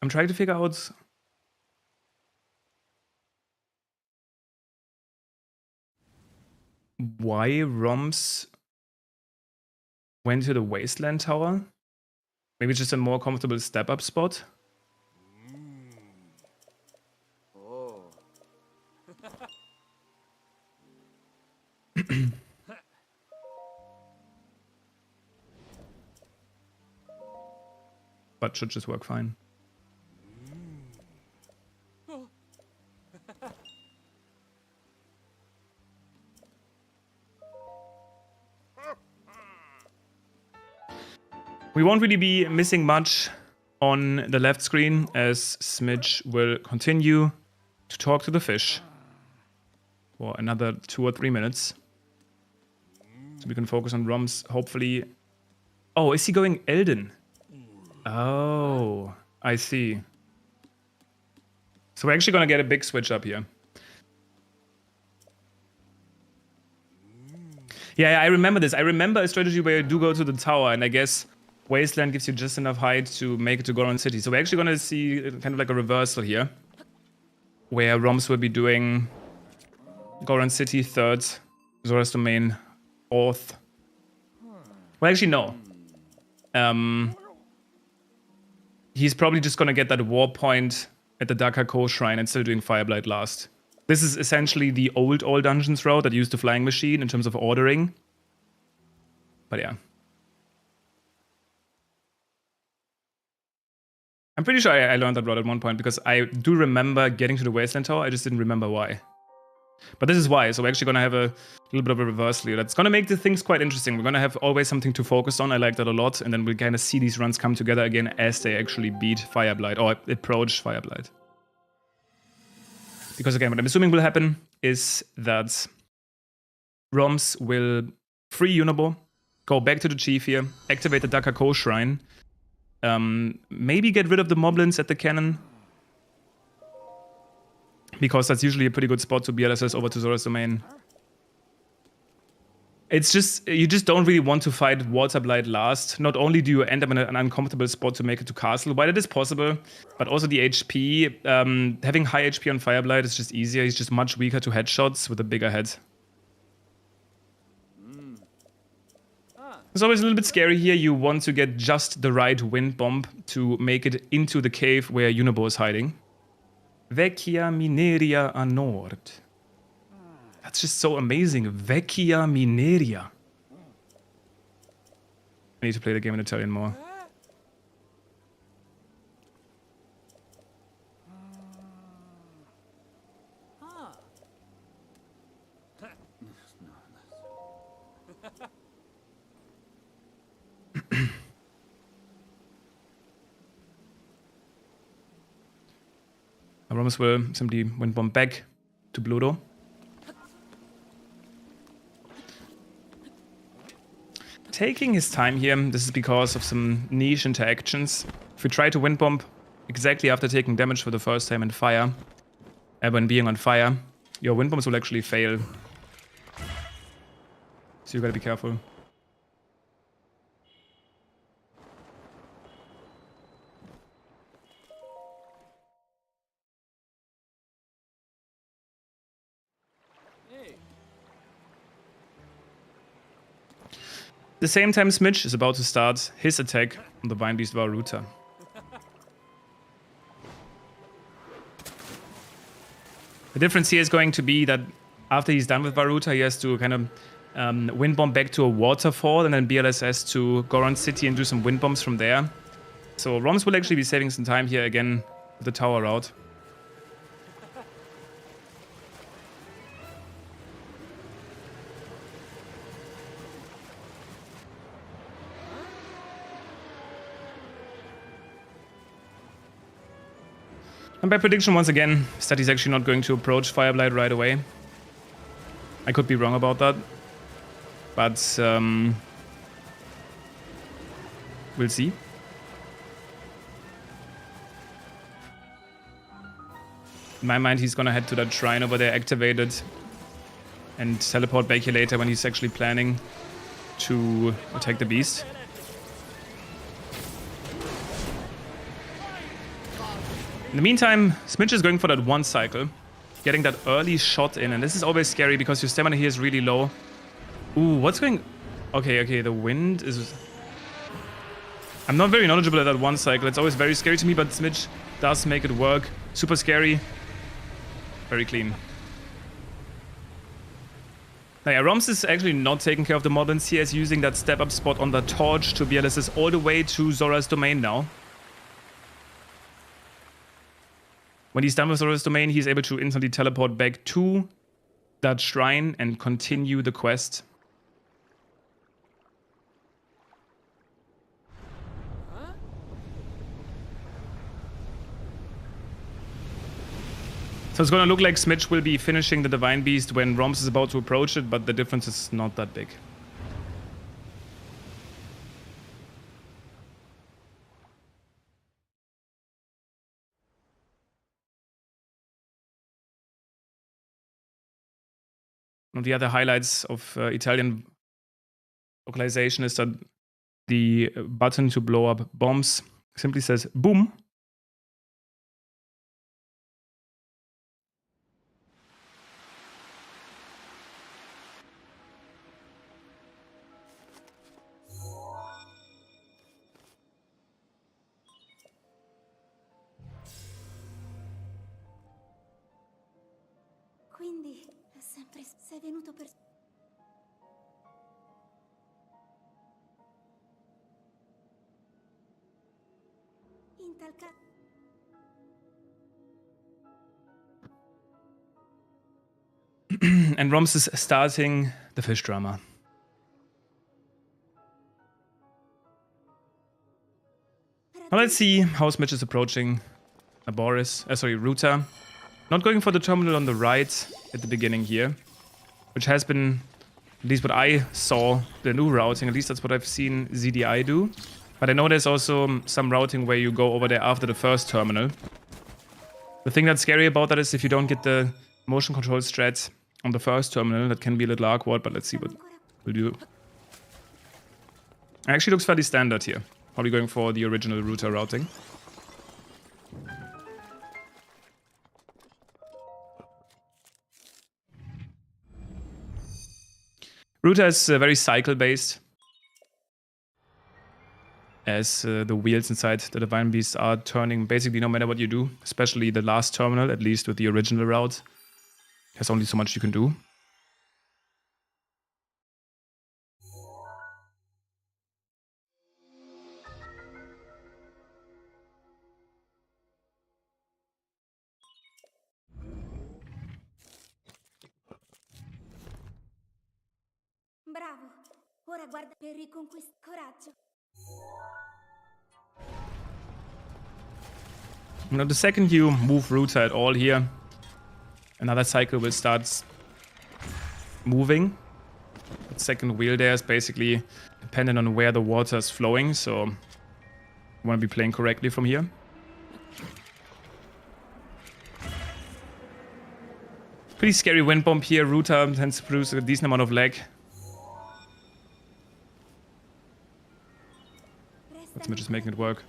I'm trying to figure out why Roms went to the Wasteland Tower. Maybe just a more comfortable step-up spot. But should just work fine. We won't really be missing much on the left screen as Smich will continue to talk to the fish for another 2 or 3 minutes. So we can focus on Roms, hopefully. Oh, is he going Elden? Oh, I see. So we're actually gonna get a big switch up here. Yeah, I remember this. I remember a strategy where you do go to the tower, and I guess Wasteland gives you just enough height to make it to Goron City. So we're actually gonna see kind of like a reversal here, where Roms will be doing Goron City 3rd, Zora's Domain 4th. Well, actually, no. He's probably just gonna get that war point at the Dakako Shrine and still doing Fireblight last. This is essentially the old All Dungeons route that used the Flying Machine in terms of ordering. But yeah. I'm pretty sure I learned that route at one point because I do remember getting to the Wasteland Tower, I just didn't remember why. But this is why, so we're actually gonna have a little bit of a reversal here. That's gonna make the things quite interesting. We're gonna have always something to focus on, I like that a lot, and then we'll kind of see these runs come together again as they actually beat Fireblight, or approach Fireblight. Because again, what I'm assuming will happen is that Roms will free Unibo, go back to the Chief here, activate the Dakako Shrine, maybe get rid of the Moblins at the cannon, because that's usually a pretty good spot to BLSS over to Zora's Domain. It's just, you just don't really want to fight Waterblight last. Not only do you end up in an uncomfortable spot to make it to Castle, while it is possible, but also the HP, having high HP on Fireblight is just easier. He's just much weaker to headshots with a bigger head. It's always a little bit scary here. You want to get just the right wind bomb to make it into the cave where Unibo is hiding. Vecchia Mineria a Nord. That's just so amazing. Vecchia Mineria. I need to play the game in Italian more. Roms will simply wind bomb back to Bluto. Taking his time here, this is because of some niche interactions. If you try to wind bomb exactly after taking damage for the first time in fire, when being on fire, your wind bombs will actually fail. So you gotta be careful. At the same time, Smich is about to start his attack on the Vine Beast Varuta. The difference here is going to be that after he's done with Varuta, he has to kind of wind bomb back to a waterfall and then BLSS to Goron City and do some wind bombs from there. So Roms will actually be saving some time here again with the tower route. And my prediction once again is that he's actually not going to approach Fireblight right away. I could be wrong about that, but we'll see. In my mind, he's gonna head to that shrine over there, activate it, and teleport back here later when he's actually planning to attack the beast. In the meantime, Smich is going for that one cycle, getting that early shot in, and this is always scary because your stamina here is really low. Ooh, what's going... Okay, the wind is... I'm not very knowledgeable at that one cycle, it's always very scary to me, but Smich does make it work. Super scary. Very clean. Now yeah, Roms is actually not taking care of the Moblins here, is using that step-up spot on the torch to BLSS all the way to Zora's Domain now. When he's done with Zora's Domain, he's able to instantly teleport back to that shrine and continue the quest. So it's gonna look like Smich will be finishing the Divine Beast when Roms is about to approach it, but the difference is not that big. One of the other highlights of Italian localization is that the button to blow up bombs simply says boom. Quindi è sempre sei venuto per in tal caso And Roms is starting the fish drama. Now let's see how Smich is approaching Ruta. Not going for the terminal on the right at the beginning here, which has been, at least what I saw, the new routing. At least that's what I've seen ZDI do. But I know there's also some routing where you go over there after the first terminal. The thing that's scary about that is if you don't get the motion control strats on the first terminal, that can be a little awkward, but let's see what we'll do. It actually looks fairly standard here. Probably going for the original router routing. Router is very cycle-based, as the wheels inside the Divine Beast are turning basically no matter what you do, especially the last terminal, at least with the original route. There's only so much you can do. bravo. Ora guarda per riconquistare coraggio. Now, the second you move router at all here, another cycle will start moving. The second wheel there is basically dependent on where the water is flowing, so you want to be playing correctly from here. Pretty scary wind bomb here. Router tends to produce a decent amount of lag. But Smich is making it work.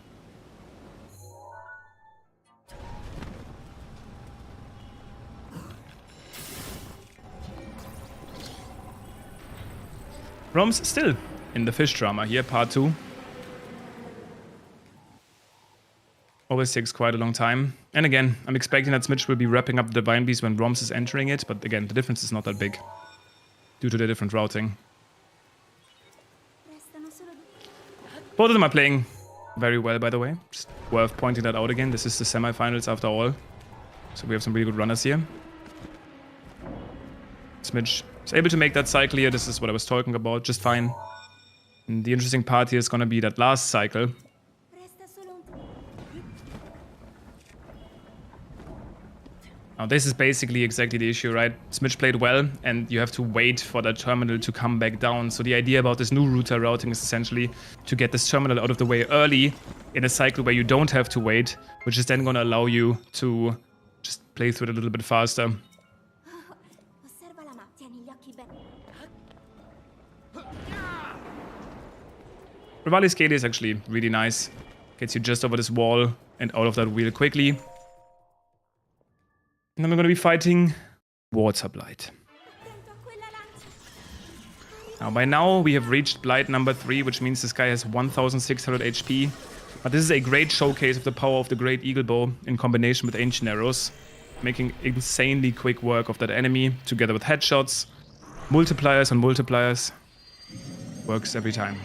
Rom's still in the fish drama here, part 2. Always takes quite a long time. And again, I'm expecting that Smich will be wrapping up the Divine Beast when Roms is entering it, but again, the difference is not that big due to the different routing. Both of them are playing very well, by the way. Just worth pointing that out again. This is the semifinals after all. So we have some really good runners here. Smich is able to make that cycle here. This is what I was talking about, just fine. And the interesting part here is going to be that last cycle. Now this is basically exactly the issue, right? Smich played well, and you have to wait for that terminal to come back down. So the idea about this new router routing is essentially to get this terminal out of the way early in a cycle where you don't have to wait, which is then going to allow you to just play through it a little bit faster. Rivali's scale is actually really nice. Gets you just over this wall and out of that wheel quickly. And then we're going to be fighting Water Blight. Now, by now, we have reached Blight number 3, which means this guy has 1600 HP. But this is a great showcase of the power of the Great Eagle Bow in combination with Ancient Arrows, making insanely quick work of that enemy, together with headshots, multipliers on multipliers. Works every time.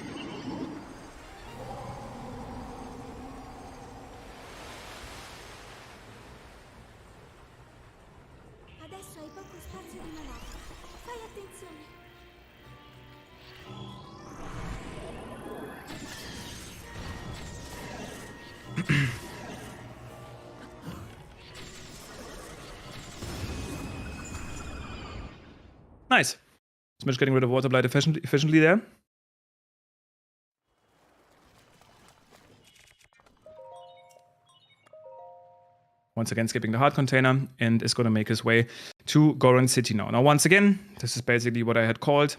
Nice. Smich getting rid of Water Blight efficiently there. Once again skipping the hard container, and is going to make his way to Goron City now. Now once again, this is basically what I had called.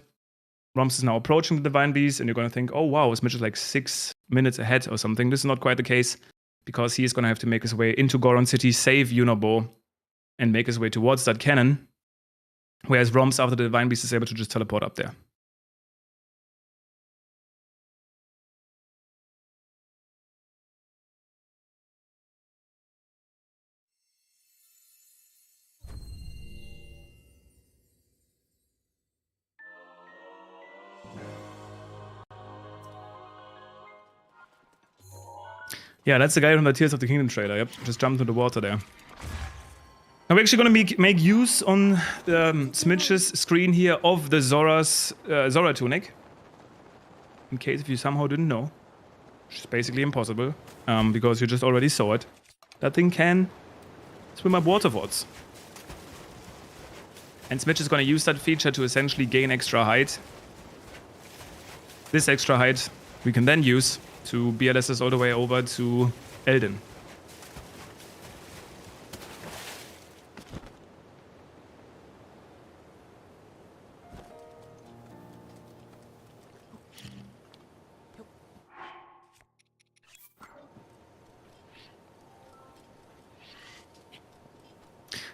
Roms is now approaching the Divine Beast, and you're going to think, oh wow, Smich is like 6 minutes ahead or something. This is not quite the case, because he is going to have to make his way into Goron City, save Unobo, and make his way towards that cannon. Whereas Roms, after the Divine Beast, is able to just teleport up there. Yeah, that's the guy from the Tears of the Kingdom trailer. Yep, just jumped into the water there. Now we're actually going to make use on Smich's screen here of the Zora tunic. In case if you somehow didn't know. Which is basically impossible, because you just already saw it. That thing can swim up waterfalls. And Smich is going to use that feature to essentially gain extra height. This extra height we can then use to BLSS all the way over to Elden.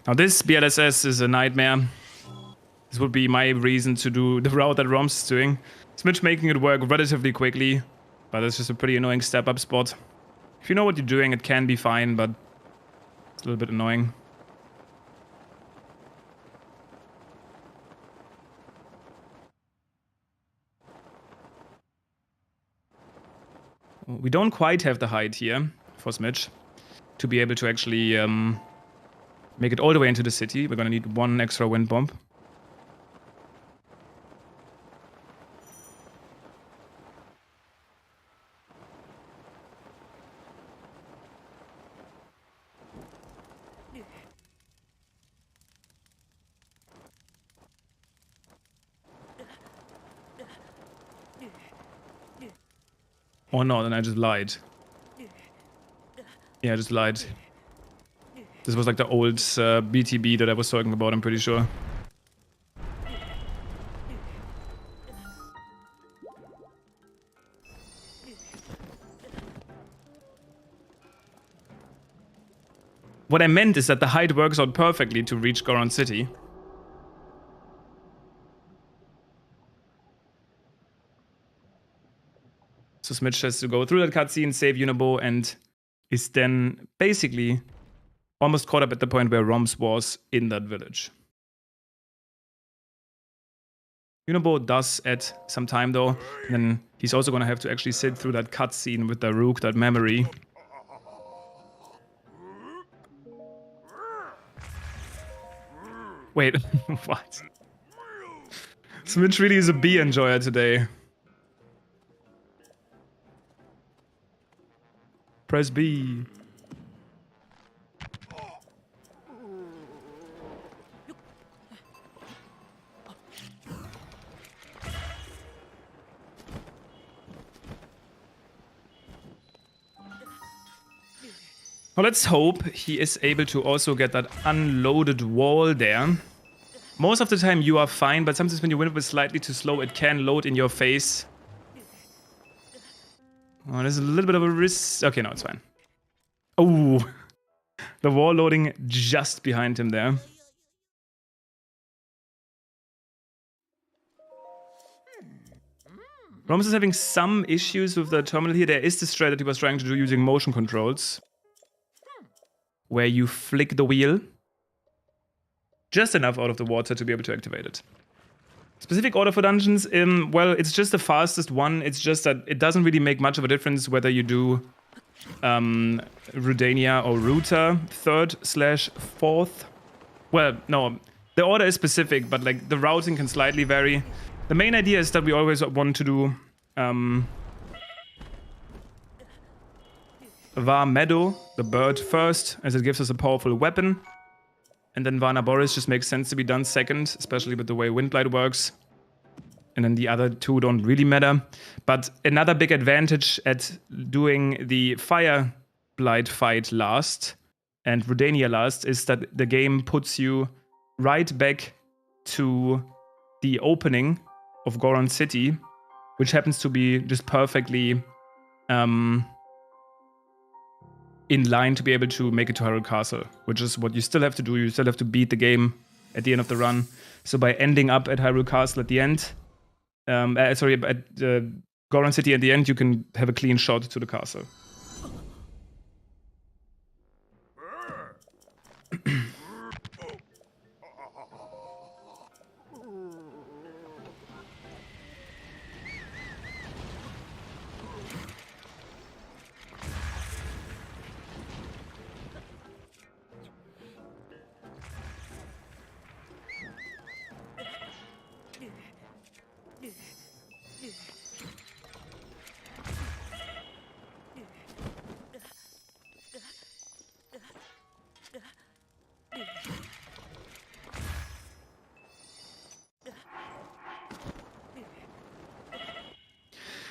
Now this BLSS is a nightmare. This would be my reason to do the route that Roms is doing. Smich making it work relatively quickly, but it's just a pretty annoying step-up spot. If you know what you're doing, it can be fine, but it's a little bit annoying. We don't quite have the height here for Smich to be able to actually make it all the way into the city. We're gonna need one extra wind bomb. Or no, then I just lied. Yeah, I just lied. This was like the old BTB that I was talking about, I'm pretty sure. What I meant is that the height works out perfectly to reach Goron City. So Smich has to go through that cutscene, save Unibo, and is then basically almost caught up at the point where Roms was in that village. Unibo does add some time though, and then he's also gonna have to actually sit through that cutscene with Daruk, that memory. Wait, what? Smich really is a bee enjoyer today. Press B. Well, let's hope he is able to also get that unloaded wall there. Most of the time you are fine, but sometimes when you win it slightly too slow, it can load in your face. Oh, there's a little bit of a risk. Okay, no, it's fine. Oh, the wall loading just behind him there. Roms is having some issues with the terminal here. There is the strat that he was trying to do using motion controls, where you flick the wheel just enough out of the water to be able to activate it. Specific order for dungeons, well, it's just the fastest one. It's just that it doesn't really make much of a difference whether you do Rudania or Ruta, 3rd/4th. Well, no, the order is specific, but like the routing can slightly vary. The main idea is that we always want to do Var Meadow, the bird, first, as it gives us a powerful weapon. And then Varna Boris just makes sense to be done second, especially with the way Windblight works. And then the other two don't really matter. But another big advantage at doing the Fire Blight fight last and Rudania last is that the game puts you right back to the opening of Goron City, which happens to be just perfectly in line to be able to make it to Hyrule Castle, which is what you still have to do. You still have to beat the game at the end of the run. So by ending up at Hyrule Castle at the end, at Goron City at the end, you can have a clean shot to the castle.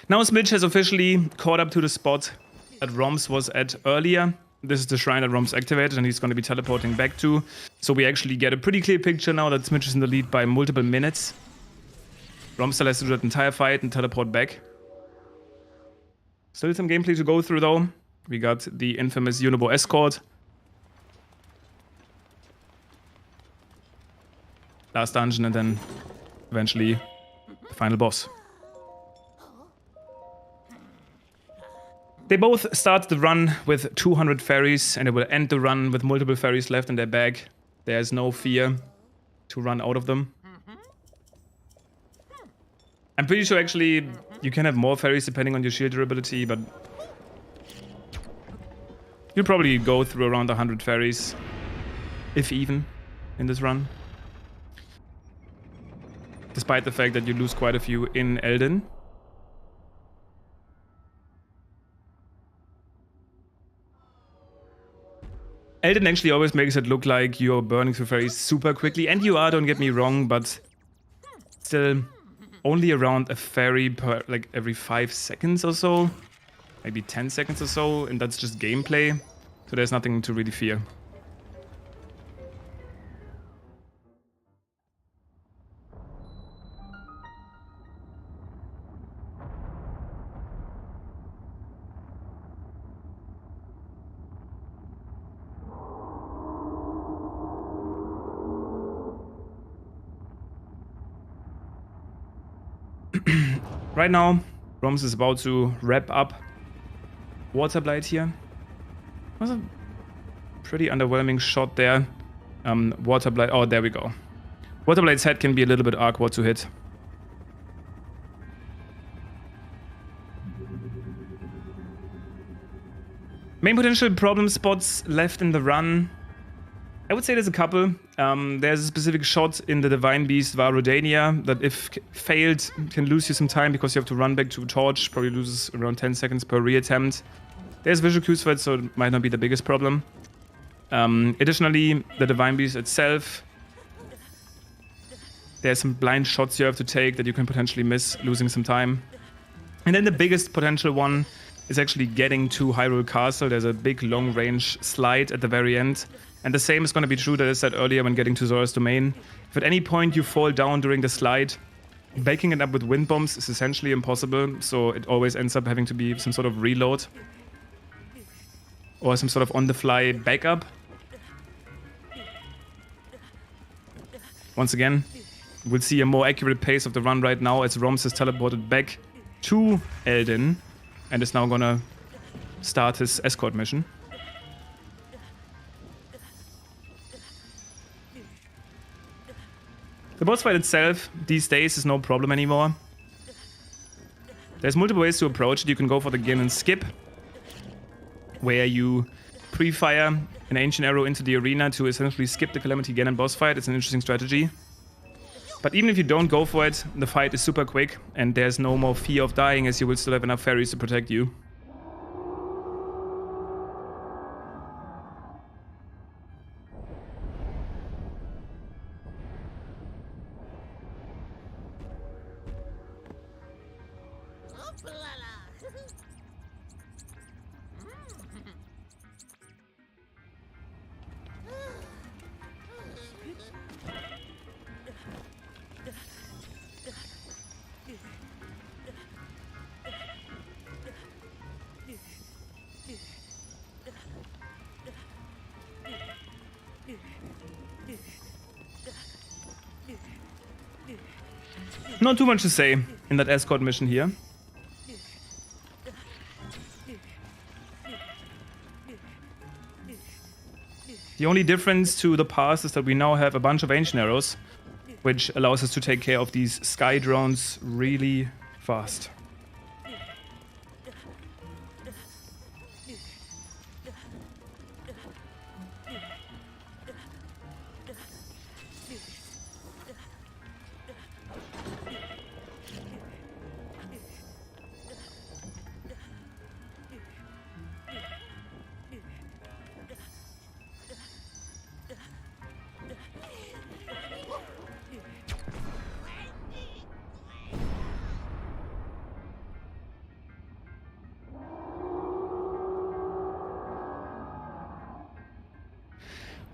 Now Smich has officially caught up to the spot that Roms was at earlier. This is the shrine that Roms activated and he's going to be teleporting back to. So we actually get a pretty clear picture now that Smich is in the lead by multiple minutes. Roms still has to do that entire fight and teleport back. Still some gameplay to go through though. We got the infamous Unibo escort. Last dungeon and then eventually the final boss. They both start the run with 200 fairies and they will end the run with multiple fairies left in their bag. There's no fear to run out of them. I'm pretty sure actually you can have more fairies depending on your shield durability, but you'll probably go through around 100 fairies, if even, in this run. Despite the fact that you lose quite a few in Elden. Elden actually always makes it look like you're burning through fairies super quickly, and you are, don't get me wrong, but still only around a fairy per, like, every 5 seconds or so. maybe 10 seconds or so, and that's just gameplay. So there's nothing to really fear. Right now, Roms is about to wrap up Waterblight here. Was a pretty underwhelming shot there. Waterblight, oh, there we go. Waterblight's head can be a little bit awkward to hit. Main potential problem spots left in the run. I would say there's a couple. There's a specific shot in the Divine Beast via Rodania that if failed can lose you some time because you have to run back to Torch, probably loses around 10 seconds per reattempt. There's visual cues for it, so it might not be the biggest problem. Additionally, the Divine Beast itself, there's some blind shots you have to take that you can potentially miss, losing some time. And then the biggest potential one is actually getting to Hyrule Castle. There's a big long-range slide at the very end. And the same is going to be true that I said earlier when getting to Zora's Domain. If at any point you fall down during the slide, backing it up with wind bombs is essentially impossible, so it always ends up having to be some sort of reload. Or some sort of on-the-fly backup. Once again, we'll see a more accurate pace of the run right now as Roms is teleported back to Eldin and is now gonna start his escort mission. The boss fight itself, these days, is no problem anymore. There's multiple ways to approach it. You can go for the Gin and Skip, where you pre-fire an Ancient Arrow into the arena to essentially skip the Calamity Ganon boss fight. It's an interesting strategy. But even if you don't go for it, the fight is super quick, and there's no more fear of dying as you will still have enough fairies to protect you. Not too much to say in that escort mission here. The only difference to the past is that we now have a bunch of Ancient Arrows, which allows us to take care of these sky drones really fast.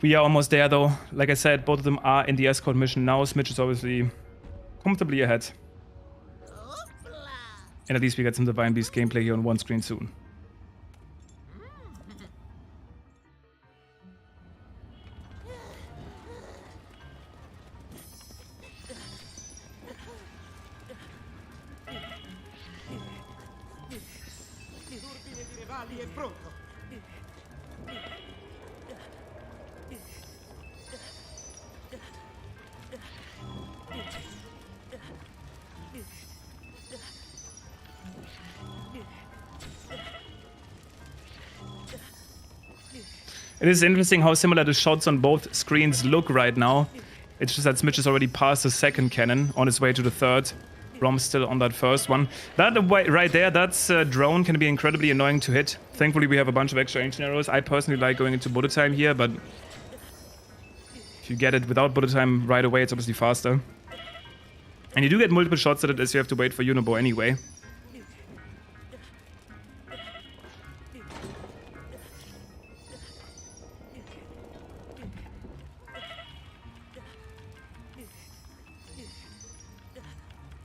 We are almost there though. Like I said, both of them are in the escort mission now. Smich is obviously comfortably ahead. And at least we get some Divine Beast gameplay here on one screen soon. It is interesting how similar the shots on both screens look right now. It's just that Smich is already past the second cannon, on his way to the third. Rom's still on that first one. That right there, that's drone can be incredibly annoying to hit. Thankfully we have a bunch of extra Ancient Arrows. I personally like going into bullet time here, but if you get it without bullet time right away, it's obviously faster. And you do get multiple shots at it as you have to wait for Unibo anyway.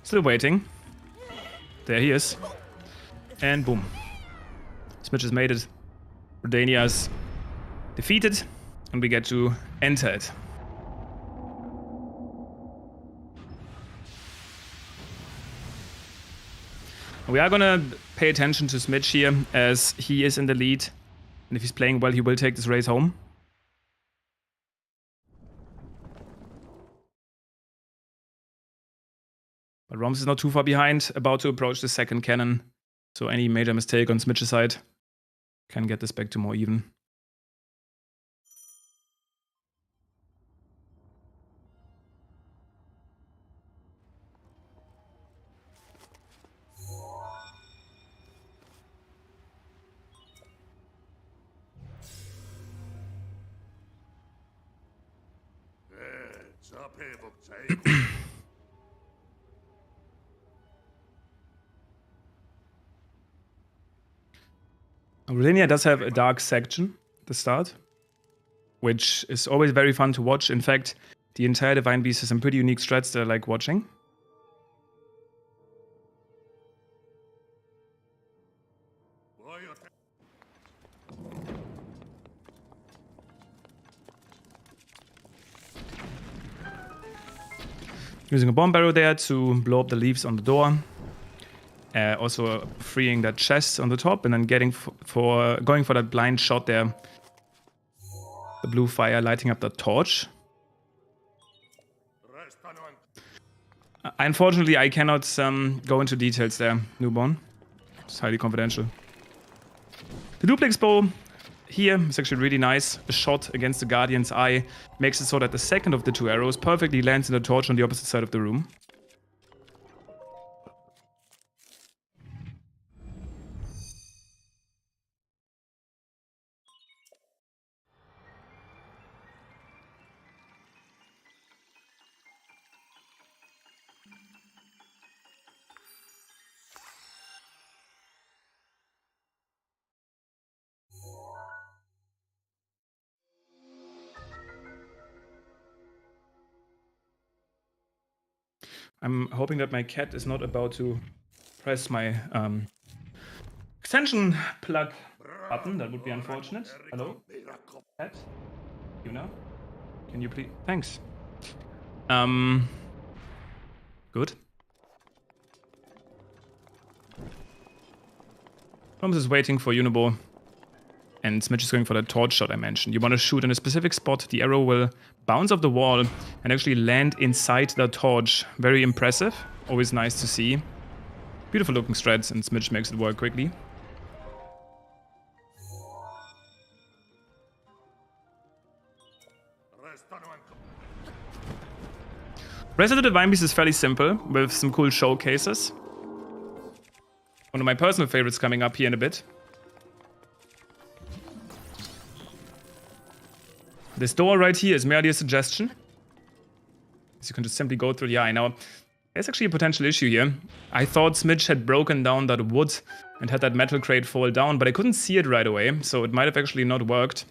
Still waiting. There he is. And boom. Smich has made it. Rodania's defeated. And we get to enter it. We are gonna pay attention to Smich here, as he is in the lead. And if he's playing well, he will take this race home. But Roms is not too far behind, about to approach the second cannon. So any major mistake on Smich's side can get this back to more even. Rodania does have a dark section at the start, which is always very fun to watch. In fact, the entire Divine Beast has some pretty unique strats that I like watching. Using a bomb barrel there to blow up the leaves on the door. Also freeing that chest on the top and then going for that blind shot there. The blue fire lighting up the torch. Unfortunately, I cannot go into details there, newborn. It's highly confidential. The duplex bow here is actually really nice. A shot against the Guardian's eye makes it so that the second of the two arrows perfectly lands in the torch on the opposite side of the room. I'm hoping that my cat is not about to press my extension plug button. That would be unfortunate. Hello? Cat? Yuna? Can you please? Thanks. Good. Thomas is waiting for Unibo. And Smich is going for that torch shot I mentioned. You want to shoot in a specific spot. The arrow will bounce off the wall and actually land inside the torch. Very impressive. Always nice to see. Beautiful looking strats, and Smich makes it work quickly. Rest of the Divine Beast is fairly simple, with some cool showcases. One of my personal favorites coming up here in a bit. This door right here is merely a suggestion. So you can just simply go through the eye. Now, there's actually a potential issue here. I thought Smich had broken down that wood and had that metal crate fall down, but I couldn't see it right away, so it might have actually not worked.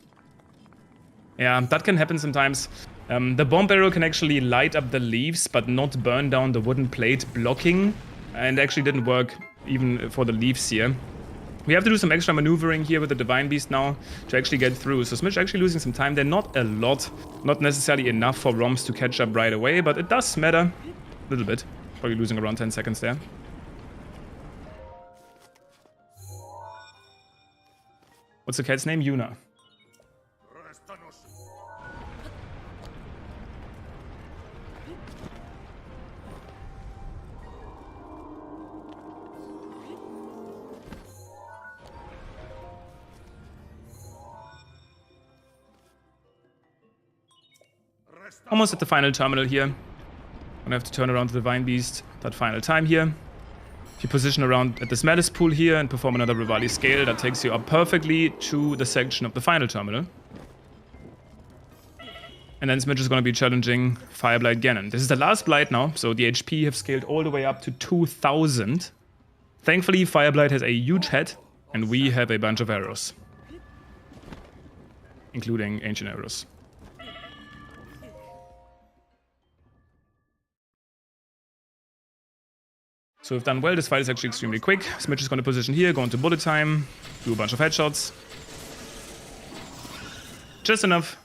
Yeah, that can happen sometimes. The bomb barrel can actually light up the leaves, but not burn down the wooden plate blocking, and actually didn't work even for the leaves here. We have to do some extra maneuvering here with the Divine Beast now to actually get through. So Smich actually losing some time there. Not a lot. Not necessarily enough for Roms to catch up right away, but it does matter. A little bit. Probably losing around 10 seconds there. What's the cat's name? Yuna. Almost at the final terminal here. Gonna have to turn around the Divine Beast that final time here. If you position around at the smallest pool here and perform another Rivali scale, that takes you up perfectly to the section of the final terminal. And then Smich is gonna be challenging Fireblight Ganon. This is the last Blight now, so the HP have scaled all the way up to 2000. Thankfully, Fireblight has a huge head, and we have a bunch of arrows. Including ancient arrows. So we've done well. This fight is actually extremely quick. Smich is going to position here, go into bullet time, do a bunch of headshots. Just enough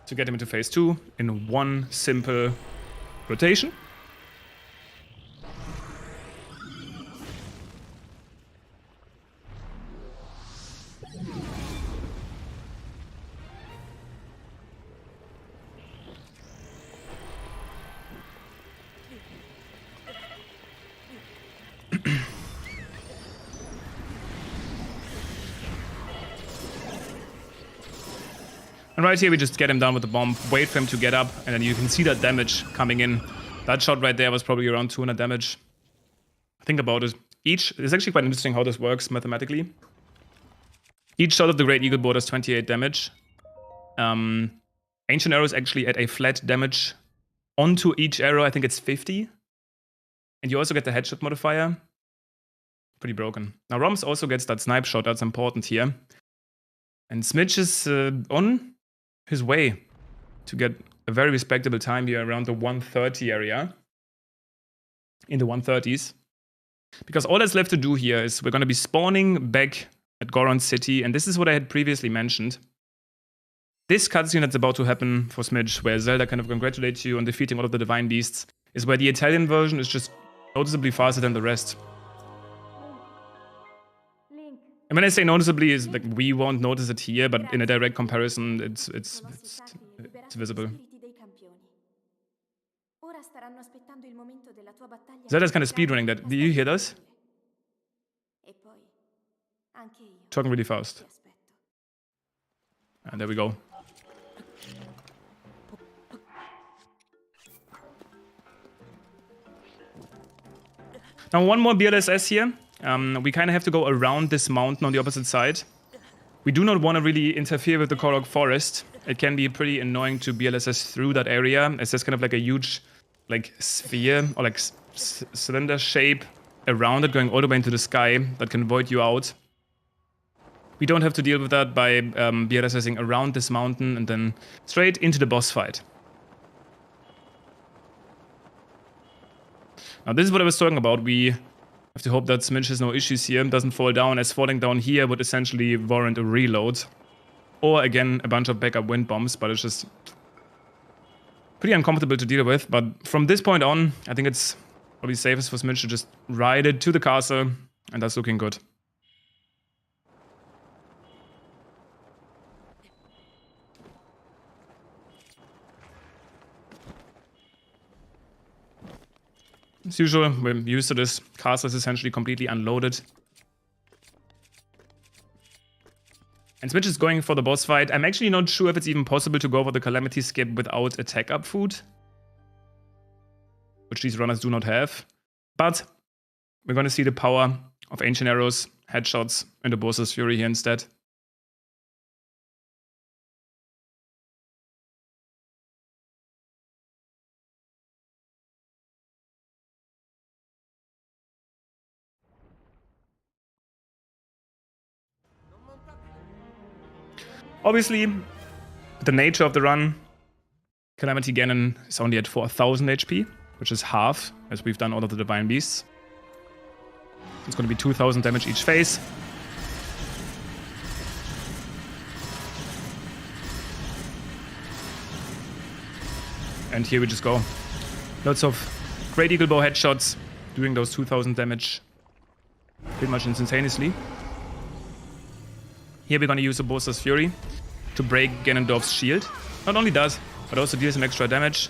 to get him into phase 2 in one simple rotation. And right here, we just get him down with the bomb, wait for him to get up, and then you can see that damage coming in. That shot right there was probably around 200 damage. Think about it. It's actually quite interesting how this works mathematically. Each shot of the Great Eagle Bow does 28 damage. Ancient Arrows actually add a flat damage onto each arrow. I think it's 50. And you also get the headshot modifier. Pretty broken. Now, Roms also gets that snipe shot. That's important here. And Smich is on his way to get a very respectable time here around the 130 area. In the 130s. Because all that's left to do here is we're going to be spawning back at Goron City. And this is what I had previously mentioned. This cutscene that's about to happen for Smich, where Zelda kind of congratulates you on defeating all of the Divine Beasts, is where the Italian version is just noticeably faster than the rest. And when I say noticeably, is like we won't notice it here, but in a direct comparison, it's visible. Zelda's kind of speedrunning that. Do you hear this? Talking really fast. And there we go. Now one more BLSS here. We kind of have to go around this mountain on the opposite side. We do not want to really interfere with the Korok Forest. It can be pretty annoying to BLSS through that area, as there's kind of like a huge like sphere or like cylinder shape around it going all the way into the sky that can void you out. We don't have to deal with that by BLSSing around this mountain and then straight into the boss fight. Now this is what I was talking about. We have to hope that Smich has no issues here, doesn't fall down, as falling down here would essentially warrant a reload. Or again, a bunch of backup wind bombs, but it's just pretty uncomfortable to deal with. But from this point on, I think it's probably safest for Smich to just ride it to the castle, and that's looking good. As usual, we're used to this. Castle is essentially completely unloaded. And Smich is going for the boss fight. I'm actually not sure if it's even possible to go for the Calamity skip without attack up food, which these runners do not have. But we're going to see the power of Ancient Arrows, headshots, and the Boss's Fury here instead. Obviously, the nature of the run, Calamity Ganon is only at 4000 HP, which is half, as we've done all of the Divine Beasts. It's going to be 2000 damage each phase. And here we just go. Lots of Great Eagle Bow headshots, doing those 2000 damage pretty much instantaneously. Here we're going to use a Boss's Fury to break Ganondorf's shield. Not only does, but also deals some extra damage.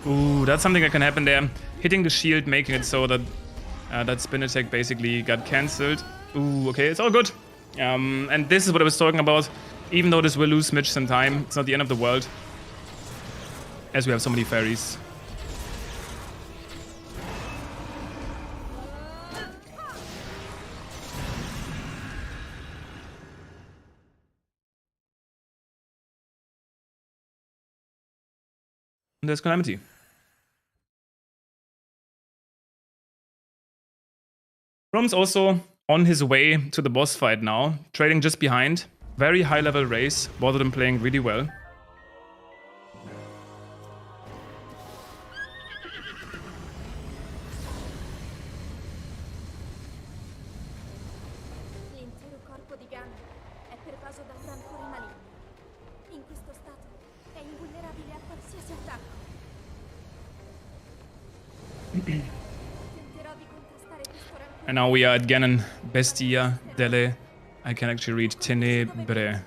Ooh, that's something that can happen there. Hitting the shield, making it so that that spin attack basically got cancelled. Ooh, okay, it's all good. And this is what I was talking about. Even though this will lose Smich some time, it's not the end of the world, as we have so many fairies. And there's Calamity. Rom's also on his way to the boss fight now, trading just behind. Very high level race, both of them playing really well. strano. È pervaso da un rancore maligno. In questo stato è invulnerabile a qualsiasi attacco. Tenterò di contrastare questo rancore. And now we are at Ganon. Bestia delle... I can actually read Tenebre.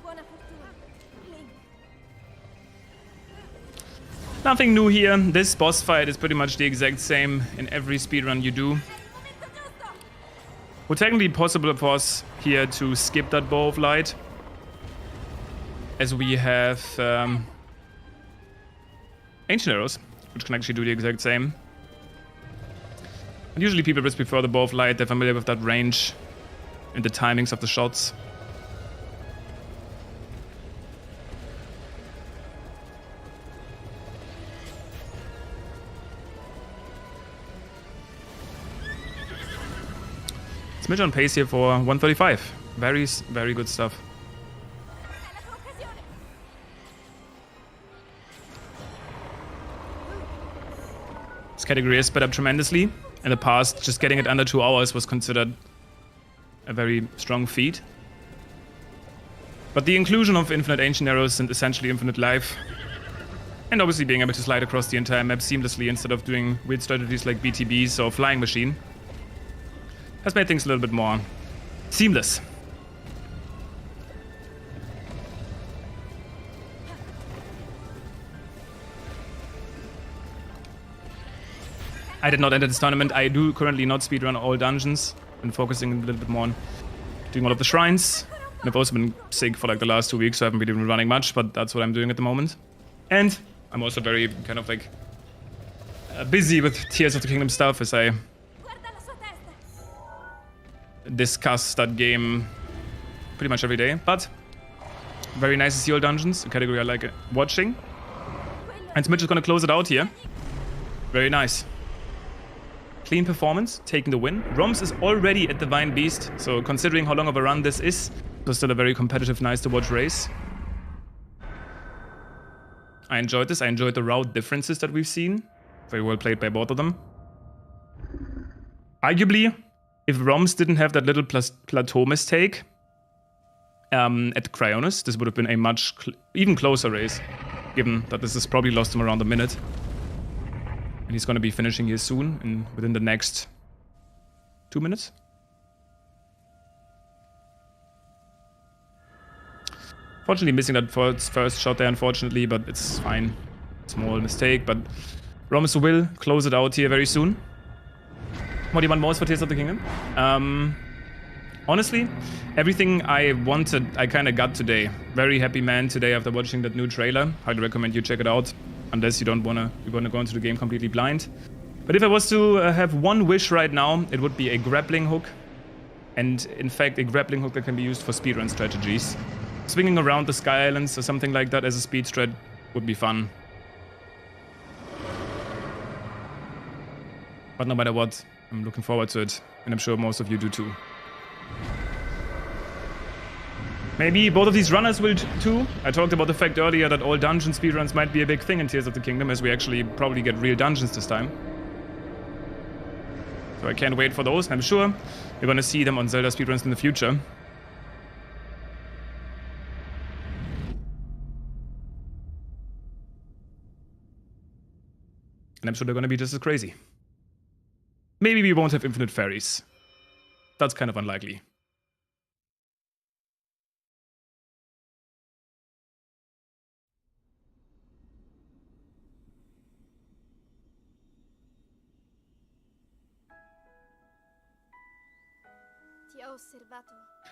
Buona fortuna, Link. Nothing new here. This boss fight is pretty much the exact same in every speedrun you do. Would technically be possible, of course, here to skip that Bow of Light, as we have Ancient Arrows, which can actually do the exact same. And usually people just prefer the Bow of Light, they're familiar with that range and the timings of the shots. Smich on pace here for 135. Very good stuff. This category has sped up tremendously. In the past, just getting it under 2 hours was considered a very strong feat. But the inclusion of infinite ancient arrows and essentially infinite life, and obviously being able to slide across the entire map seamlessly instead of doing weird strategies like BTBs or Flying Machine, has made things a little bit more seamless. I did not enter this tournament. I do currently not speedrun all dungeons. Been focusing a little bit more on doing all of the shrines. And I've also been sick for like the last 2 weeks, so I haven't really been running much, but that's what I'm doing at the moment. And I'm also very kind of like busy with Tears of the Kingdom stuff as I discuss that game pretty much every day. But very nice to see all dungeons, a category I like watching. And Smich is gonna close it out here. Very nice. Clean performance, taking the win. Roms is already at Divine Beast, so considering how long of a run this is, it's still a very competitive, nice to watch race. I enjoyed this. I enjoyed the route differences that we've seen. Very well played by both of them. Arguably, if Roms didn't have that little plateau mistake at Cryonis, this would have been a much even closer race, given that this has probably lost him around a minute. And he's going to be finishing here soon, within the next 2 minutes. Fortunately, missing that first shot there, unfortunately, but it's fine. Small mistake, but Roms will close it out here very soon. What do you want most for Tears of the Kingdom? Honestly, everything I wanted, I kind of got today. Very happy man today after watching that new trailer. Highly recommend you check it out. Unless you don't wanna go into the game completely blind. But if I was to have one wish right now, it would be a grappling hook. And in fact, a grappling hook that can be used for speedrun strategies. Swinging around the Sky Islands or something like that as a speed strat would be fun. But no matter what, I'm looking forward to it. And I'm sure most of you do too. Maybe both of these runners will too. I talked about the fact earlier that all dungeon speedruns might be a big thing in Tears of the Kingdom, as we actually probably get real dungeons this time. So I can't wait for those, and I'm sure you're gonna see them on Zelda speedruns in the future. And I'm sure they're gonna be just as crazy. Maybe we won't have infinite fairies. That's kind of unlikely.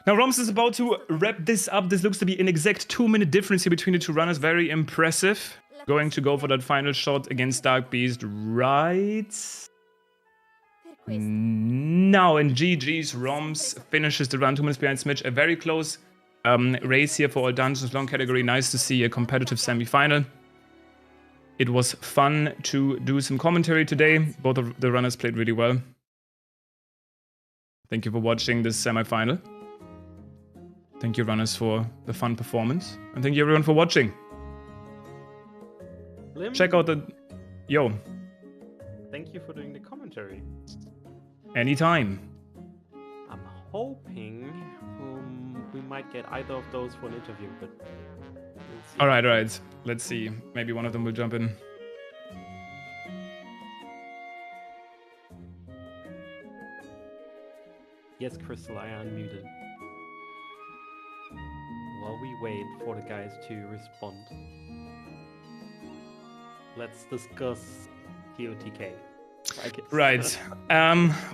Now Roms is about to wrap this up. This looks to be an exact 2-minute difference here between the two runners. Very impressive. Going to go for that final shot against Dark Beast, right? Now in GG's, Roms finishes the run 2 minutes behind Smich. A very close race here for all dungeons, long category. Nice to see a competitive semi-final. It was fun to do some commentary today. Both of the runners played really well. Thank you for watching this semi-final. Thank you, runners, for the fun performance. And thank you, everyone, for watching. Lim, Check out the... Yo. thank you for doing the commentary. Anytime. hoping we might get either of those for an interview, but we'll see. All right. Let's see. Maybe one of them will jump in. Yes, Crystal, I unmuted. While we wait for the guys to respond, let's discuss TOTK. I guess. Right.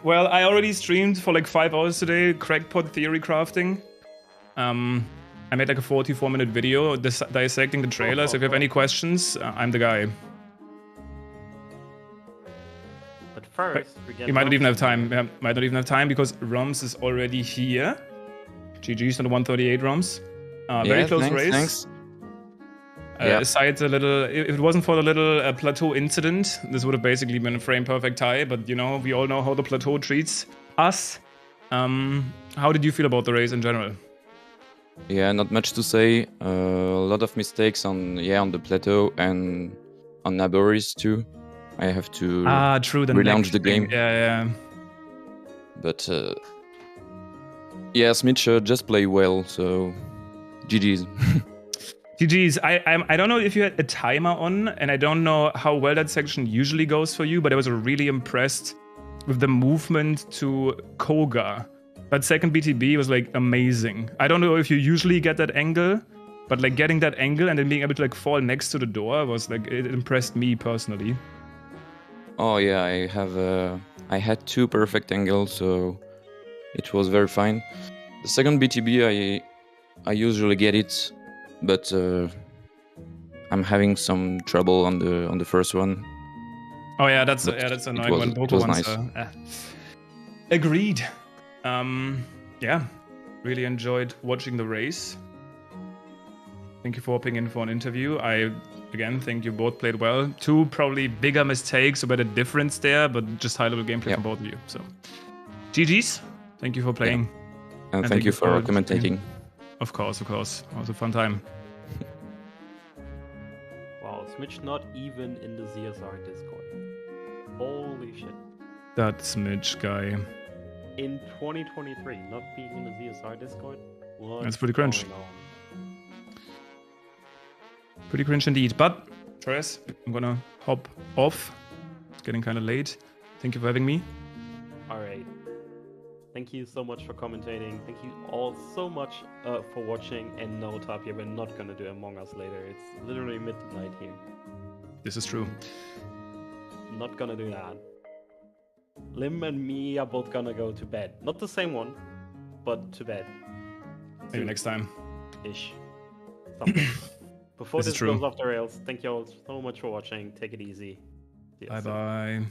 Well, I already streamed for like 5 hours today, crackpot theory crafting. I made like a 44-minute video dissecting the trailer, so if you have any questions, I'm the guy. But first, we get You might not even have time. Yeah, might not even have time because Roms is already here. GG's on the 138 Roms. Very close race. Thanks. Aside the little, if it wasn't for the little plateau incident, this would have basically been a frame perfect tie. But you know, we all know how the plateau treats us. How did you feel about the race in general? Yeah, not much to say. A lot of mistakes on the plateau and on Naboris too. I have to True, the relaunch the thing. game. Yeah. But yeah, Smich just play well, so GG's. GG's. I don't know if you had a timer on, and I don't know how well that section usually goes for you, but I was really impressed with the movement to Koga. That second BTB was like amazing. I don't know if you usually get that angle, but like getting that angle and then being able to like fall next to the door was like, it impressed me personally. Oh yeah, I had 2 perfect angles, so it was very fine. The second BTB I usually get it, but I'm having some trouble on the first one. Oh yeah, that's annoying when both was ones nice. Agreed. Yeah, really enjoyed watching the race. Thank you for hopping in for an interview. I again think you both played well. 2 probably bigger mistakes, a better difference there, but just high level gameplay from both of you. So GG's. Thank you for playing. Yeah. And thank you for commentating. Of course. It was a fun time. Wow, Smich not even in the ZSR Discord. Holy shit. That Smich guy. In 2023, not being in the ZSR Discord? That's pretty cringe. Going on? Pretty cringe indeed. But, Torres, I'm gonna hop off. It's getting kind of late. Thank you for having me. Alright. Thank you so much for commentating. Thank you all so much for watching. And no, Tapia, we're not gonna do Among Us later. It's literally midnight here. This is true. Not gonna do that. Lim and me are both gonna go to bed. Not the same one, but to bed. Maybe next time. Ish. Something. Before This is this true. goes off the rails, thank you all so much for watching. Take it easy. See you soon. Bye-bye.